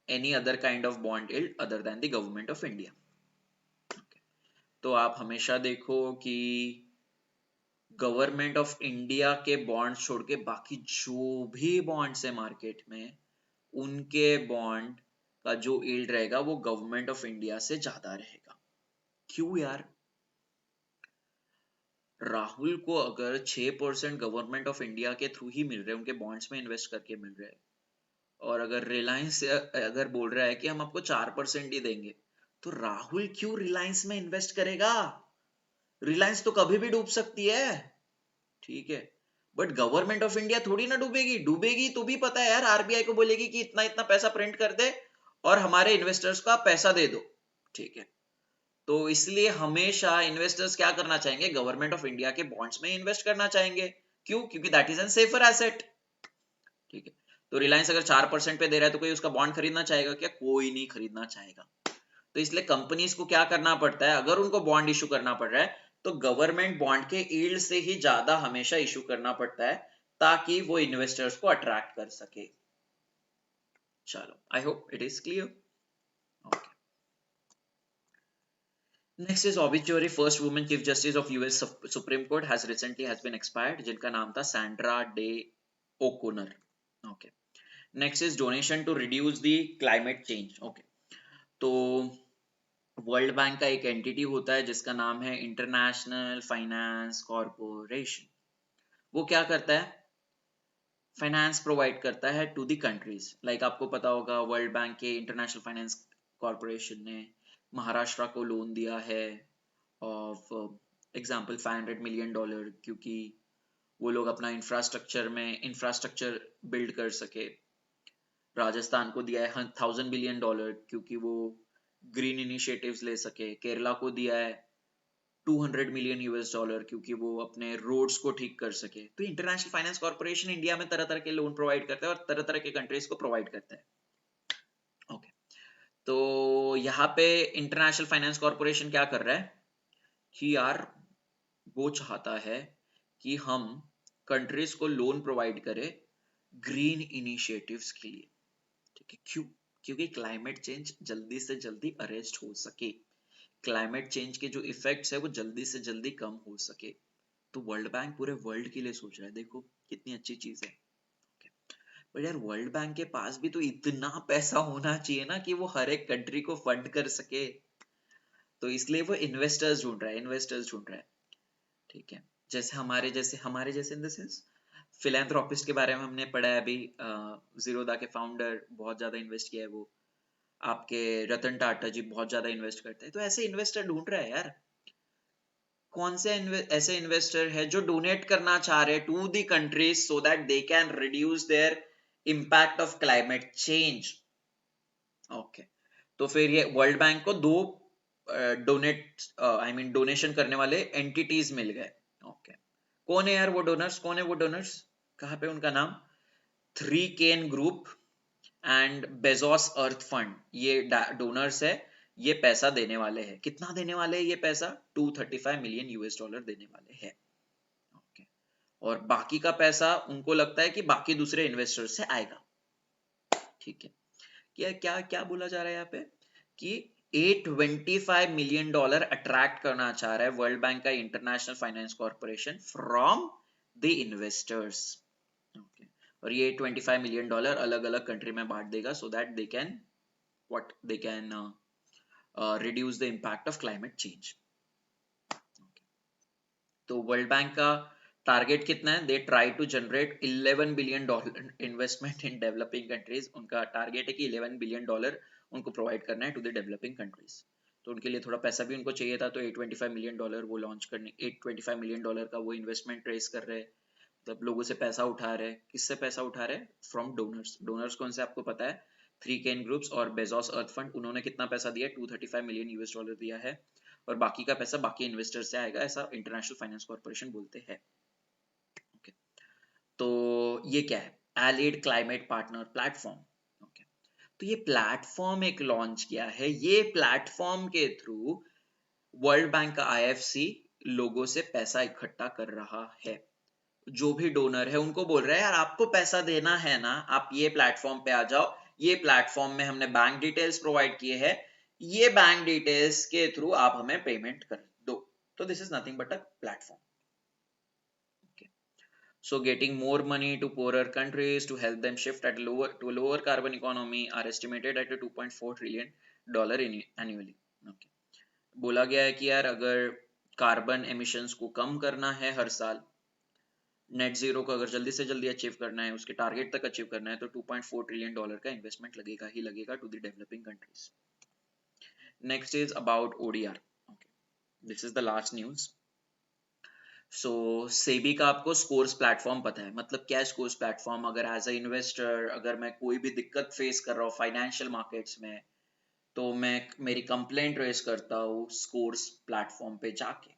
any other kind of bond yield other than the government of India. Okay. तो आप हमेशा देखो कि गवर्नमेंट ऑफ इंडिया के bonds छोड़ के बाकी जो भी बॉन्ड्स है मार्केट में, उनके बॉन्ड का जो यील्ड रहेगा वो गवर्नमेंट ऑफ इंडिया से ज्यादा रहेगा। क्यों यार? राहुल को अगर 6% गवर्नमेंट ऑफ इंडिया के थ्रू ही मिल रहे हैं, उनके बॉन्ड्स में इन्वेस्ट करके मिल रहे हैं, और अगर रिलायंस अगर बोल रहा है कि हम आपको 4% ही देंगे, तो राहुल क्यों रिलायंस में इन्वेस्ट करेगा? रिलायंस तो कभी भी डूब सकती है। ठीक है, बट गवर्नमेंट ऑफ इंडिया थोड़ी ना डूबेगी। डूबेगी तो भी पता है यार, आरबीआई को बोलेगी कि इतना इतना पैसा प्रिंट कर दे और हमारे इन्वेस्टर्स को आप पैसा दे दो। ठीक है, तो इसलिए हमेशा इन्वेस्टर्स क्या करना चाहेंगे? गवर्नमेंट ऑफ इंडिया के बॉन्ड्स में इन्वेस्ट करना चाहेंगे। क्यों? क्योंकि that is an safer asset. ठीक है, तो रिलायंस अगर 4% पे दे रहा है तो कोई उसका बॉन्ड खरीदना चाहेगा क्या? कोई नहीं खरीदना चाहेगा। तो इसलिए कंपनीज को क्या करना पड़ता है, अगर उनको बॉन्ड इशू करना पड़ रहा है तो गवर्नमेंट बॉन्ड के यील्ड से ही ज्यादा हमेशा इशू करना पड़ता है, ताकि वो इन्वेस्टर्स को अट्रैक्ट कर सके। चलो, आई hope it is clear. Next is obituary. First woman Chief Justice of US Supreme Court has been expired, जिनका नाम था Sandra Day O'Connor. Okay. Next is donation to reduce the climate change. Okay. तो world bank का एक entity होता है जिसका नाम है इंटरनेशनल फाइनेंस कॉरपोरेशन। वो क्या करता है? फाइनेंस प्रोवाइड करता है टू द कंट्रीज। लाइक आपको पता होगा वर्ल्ड बैंक के इंटरनेशनल फाइनेंस कॉरपोरेशन ने महाराष्ट्र को लोन दिया है ऑफ एग्जांपल $500 मिलियन, क्योंकि वो लोग अपना इंफ्रास्ट्रक्चर बिल्ड कर सके। राजस्थान को दिया है $1,000 बिलियन क्योंकि वो ग्रीन इनिशिएटिव्स ले सके। केरला को दिया है $200 मिलियन क्योंकि वो अपने रोड्स को ठीक कर सके। तो इंटरनेशनल फाइनेंस कॉर्पोरेशन इंडिया में तरह तरह के लोन प्रोवाइड करता है और तरह तरह के कंट्रीज को प्रोवाइड करता है। ओके, तो यहाँ पे इंटरनेशनल फाइनेंस कॉर्पोरेशन क्या कर रहा है कि यार वो चाहता है कि हम कंट्रीज को लोन प्रोवाइड करें ग्रीन इनिशिएटिव्स के लिए। ठीक है, क्यों? क्योंकि क्लाइमेट चेंज जल्दी से जल्दी अरेस्ट हो सके, क्लाइमेट चेंज के जो इफेक्ट्स है वो जल्दी से जल्दी कम हो सके। तो वर्ल्ड बैंक पूरे वर्ल्ड के लिए सोच रहा है। देखो कितनी अच्छी चीज है। बट यार वर्ल्ड बैंक के पास भी तो इतना पैसा होना चाहिए ना कि वो हर एक कंट्री को फंड कर सके। तो इसलिए वो इन्वेस्टर्स ढूंढ रहा है। ठीक है, हमारे जैसे इन द सेंस फिलैंथ्रोपिस्ट के बारे में हमने पढ़ा है अभी। जीरोदा के फाउंडर बहुत ज्यादा इन्वेस्ट किया है वो। आपके रतन टाटा जी बहुत ज्यादा इन्वेस्ट करते हैं। तो ऐसे इन्वेस्टर ढूंढ रहा है यार। कौन से ऐसे इन्वेस्टर है जो डोनेट करना चाह रहे हैं to the countries so that they can reduce their impact of climate change. Okay, तो फिर ये वर्ल्ड बैंक को दो डोनेशन करने वाले एंटिटीज मिल गए। ओके, कौन है यार वो डोनर्स? कहाँ पे उनका नाम? 3Kn group and Bezos earth fund, ये डोनर्स है। ये पैसा देने वाले हैं। कितना देने वाले हैं ये पैसा? $235 मिलियन देने वाले हैं। ओके, और बाकी का पैसा उनको लगता है कि बाकी दूसरे इन्वेस्टर्स से आएगा। ठीक है, क्या क्या क्या बोला जा रहा है यहाँ पे कि $825 मिलियन अट्रैक्ट करना चाह रहा है वर्ल्ड बैंक का international finance corporation from the investors. Okay, और ये $25 मिलियन अलग अलग कंट्री में बांट देगा so that they can reduce the impact of climate change. तो वर्ल्ड बैंक का टारगेट कितना है? They try to generate $11 billion investment in developing countries. उनका टारगेट है कि $11 बिलियन उनको प्रोवाइड करना है टू द डेवलपिंग कंट्रीज। तो उनके लिए थोड़ा पैसा भी उनको चाहिए था, तो $825 मिलियन वो लॉन्च करने, $825 मिलियन का वो इन्वेस्टमेंट रेस कर रहे हैं। मतलब लोगों से पैसा उठा रहे हैं। किससे पैसा उठा रहे हैं? From donors. डोनर्स कौन से आपको पता है? 3Kn ग्रुप्स और बेजोस अर्थ फंड। उन्होंने कितना पैसा दिया? $235 मिलियन दिया है, और बाकी का पैसा बाकी इन्वेस्टर से आएगा, ऐसा इंटरनेशनल फाइनेंस कॉर्पोरेशन बोलते हैं। ओके, तो ये क्या है? एलिड क्लाइमेट पार्टनर प्लेटफॉर्म। ओके, तो ये प्लेटफॉर्म एक लॉन्च किया है। ये प्लेटफॉर्म के थ्रू वर्ल्ड बैंक का IFC लोगों से पैसा इकट्ठा कर रहा है। जो भी डोनर है उनको बोल रहा है यार आपको पैसा देना है ना, आप ये प्लेटफॉर्म पे आ जाओ। ये प्लेटफॉर्म में हमने बैंक डिटेल्स प्रोवाइड किए हैं, ये बैंक डिटेल्स के थ्रू आप हमें पेमेंट कर दो। तो this is nothing but a platform. So getting more money to poorer countries to help them shift to a lower carbon economy are estimated at a $2.4 trillion annually. Okay. बोला गया है कि यार अगर कार्बन एमिशंस को कम करना है हर साल, नेट जीरो को अगर जल्दी से जल्दी अचीव करना है, उसके टारगेट तक अचीव करना है, तो $2.4 ट्रिलियन का इन्वेस्टमेंट लगेगा ही लगेगा to the developing countries. Next is about ODR। This is the last news. So SEBI का आपको स्कोर्स प्लेटफॉर्म पता है? मतलब क्या है स्कोर्स प्लेटफॉर्म? अगर एज अ इन्वेस्टर अगर मैं कोई भी दिक्कत फेस कर रहा हूँ फाइनेंशियल मार्केट्स में, तो मैं मेरी कंप्लेंट रेज करता हूँ स्कोर्स प्लेटफॉर्म पे जाके।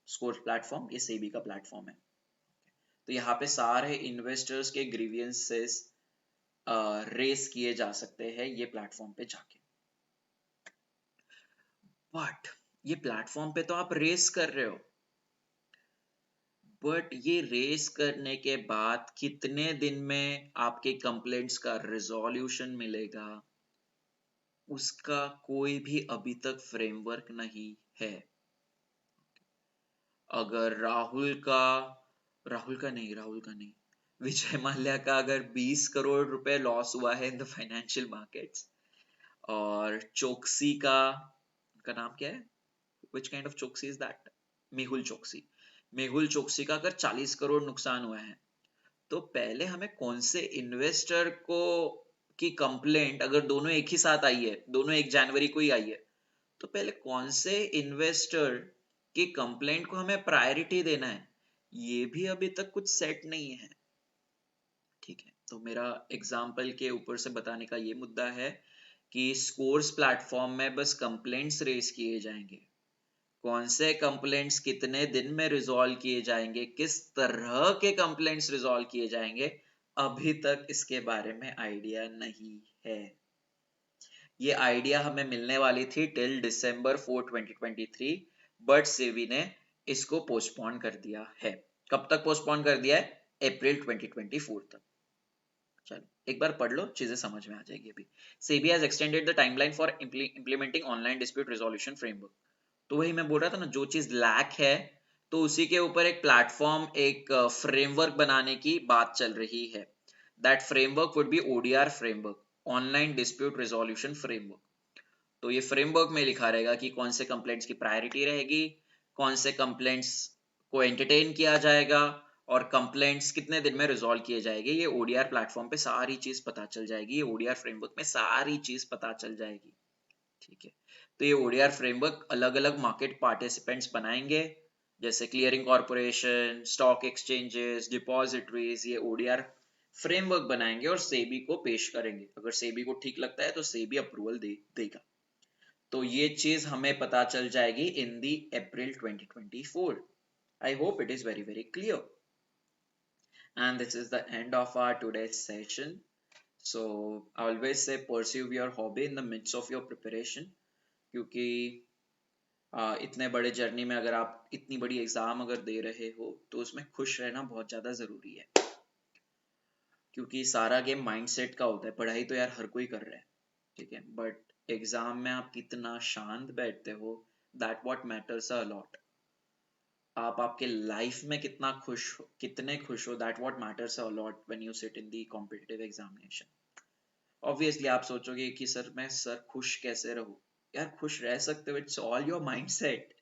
स्कोर्स प्लेटफॉर्म ये सेबी का प्लेटफॉर्म है। तो यहाँ पे सारे इन्वेस्टर्स के ग्रीवियंसेस रेस किए जा सकते हैं ये प्लेटफॉर्म पे जाके। बट ये प्लेटफॉर्म पे तो आप रेस कर रहे हो, बट ये रेस करने के बाद कितने दिन में आपके कंप्लेंट्स का रिजोल्यूशन मिलेगा, उसका कोई भी अभी तक फ्रेमवर्क नहीं है। अगर राहुल का नहीं, विजय माल्या का अगर 20 करोड़ रुपए लॉस हुआ है इन द फाइनेंशियल मार्केट्स, और चोक्सी का उनका नाम क्या है, which kind of Choksi is that, Mehul Choksi. Mehul Choksi का अगर 40 करोड़ नुकसान हुआ है, तो पहले हमें कौन से इन्वेस्टर को की कंप्लेंट, अगर दोनों एक ही साथ आई है, दोनों 1 जनवरी को ही आई है, तो पहले कौन से इन्वेस्टर की कंप्लेंट को हमें प्रायोरिटी देना है, ये भी अभी तक कुछ सेट नहीं है। ठीक है, तो मेरा एग्जाम्पल के ऊपर से बताने का ये मुद्दा है कि स्कोर्स प्लेटफॉर्म में बस कंप्लेंट्स रेज किए जाएंगे, कौन से कंप्लेंट्स कितने दिन में रिजॉल्व किए जाएंगे, किस तरह के कंप्लेंट्स रिजॉल्व किए जाएंगे, अभी तक इसके बारे में आइडिया नहीं है। ये आइडिया हमें मिलने वाली थी टिल December 4, 2023, बट सेबी ने इसको पोस्टपोन कर दिया है। कब तक पोस्टपोन कर दिया है? अप्रैल 2024 तक। चलो एक बार पढ़ लो, चीजें समझ में आ जाएगी अभी। SEBI has extended the timeline for implementing online dispute resolution framework. तो वही मैं बोल रहा था ना, जो चीज लैक है तो उसी के ऊपर एक प्लेटफॉर्म, एक फ्रेमवर्क बनाने की बात चल रही है। That framework would be ODR framework, online dispute resolution framework. तो ये फ्रेमवर्क में लिखा रहेगा कि कौन से कंप्लेंट्स की प्रायोरिटी रहेगी, कौन से कंप्लेंट्स को एंटरटेन किया जाएगा, और कंप्लेंट्स कितने दिन में रिजॉल्व किए जाएंगे। ये ओडीआर प्लेटफॉर्म पे सारी चीज पता चल जाएगी, ये ओडीआर फ्रेमवर्क में सारी चीज पता चल जाएगी। ठीक है, तो ये ओडीआर फ्रेमवर्क अलग अलग मार्केट पार्टिसिपेंट्स बनाएंगे, जैसे clearing corporation, stock exchanges, depositories, ये ओडीआर फ्रेमवर्क बनाएंगे और सेबी को पेश करेंगे। अगर सेबी को ठीक लगता है तो सेबी अप्रूवल देगा। तो ये चीज हमें पता चल जाएगी इन दी अप्रैल 2024। आई hope it is very very clear. And this is the end of our today's session. So I always say pursue your hobby in the midst of your preparation, क्योंकि इतने बड़े जर्नी में अगर आप इतनी बड़ी एग्जाम अगर दे रहे हो तो उसमें खुश रहना बहुत ज्यादा जरूरी है, क्योंकि सारा गेम माइंडसेट का होता है। पढ़ाई तो यार हर कोई कर रहा है, ठीक है, बट एग्जाम में आप कितना शांत बैठते हो, that what matters a lot. आप आपके लाइफ में कितना खुश हो, कितने खुश हो, that what matters a lot when you sit in the competitive examination. Obviously आप सोचोगे कि सर खुश कैसे रहूं। यार खुश रह सकते हो, इट्स ऑल योर माइंडसेट।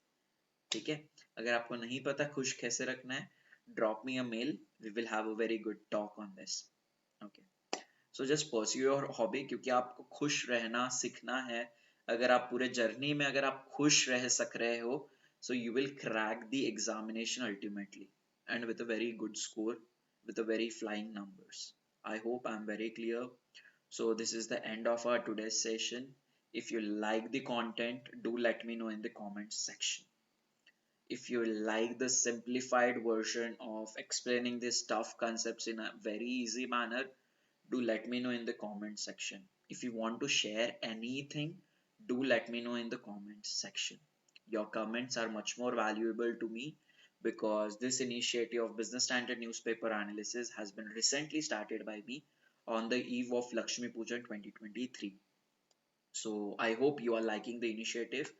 ठीक है, अगर आपको नहीं पता खुश कैसे रखना है, drop me a mail, we will have a very good talk on this. Okay, so just pursue your hobby, क्योंकि आपको खुश रहना सीखना है। अगर आप पूरे जर्नी में अगर आप खुश रह सक रहे हो, so you will crack the examination ultimately, and with a very good score, with a very flying numbers. I hope I'm very clear. So this is the end of our today's session. If you like the content, do let me know in the comments section. If you like the simplified version of explaining these tough concepts in a very easy manner, do let me know in the comment section. If you want to share anything, do let me know in the comments section. Your comments are much more valuable to me, because this initiative of Business Standard newspaper analysis has been recently started by me on the eve of Lakshmi Pujan 2023. So I hope you are liking the initiative,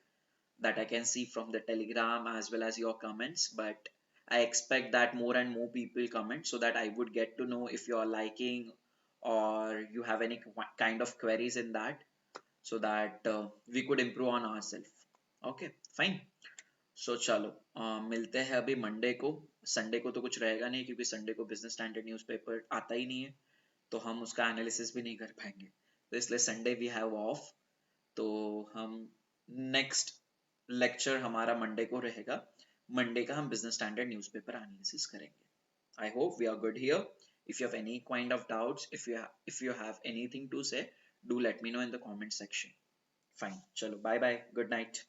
that I can see from the telegram as well as your comments, but I expect that more and more people comment, so that I would get to know if you are liking or you have any kind of queries in that, so that we could improve on ourselves. Okay, fine. सो चलो मिलते हैं अभी Monday को। Sunday को तो कुछ रहेगा नहीं, क्योंकि संडे को बिजनेस स्टैंडर्ड न्यूज़पेपर आता ही नहीं है, तो हम उसका एनालिसिस भी नहीं कर पाएंगे, तो इसलिए संडे वी हैव ऑफ। तो हम नेक्स्ट लेक्चर हमारा मंडे को रहेगा। मंडे का हम बिजनेस स्टैंडर्ड न्यूज़पेपर एनालिसिस करेंगे। I hope we are good here. If you have any kind of doubts, if you have anything to say, do let me know in the comment section. Fine, चलो bye bye, good night.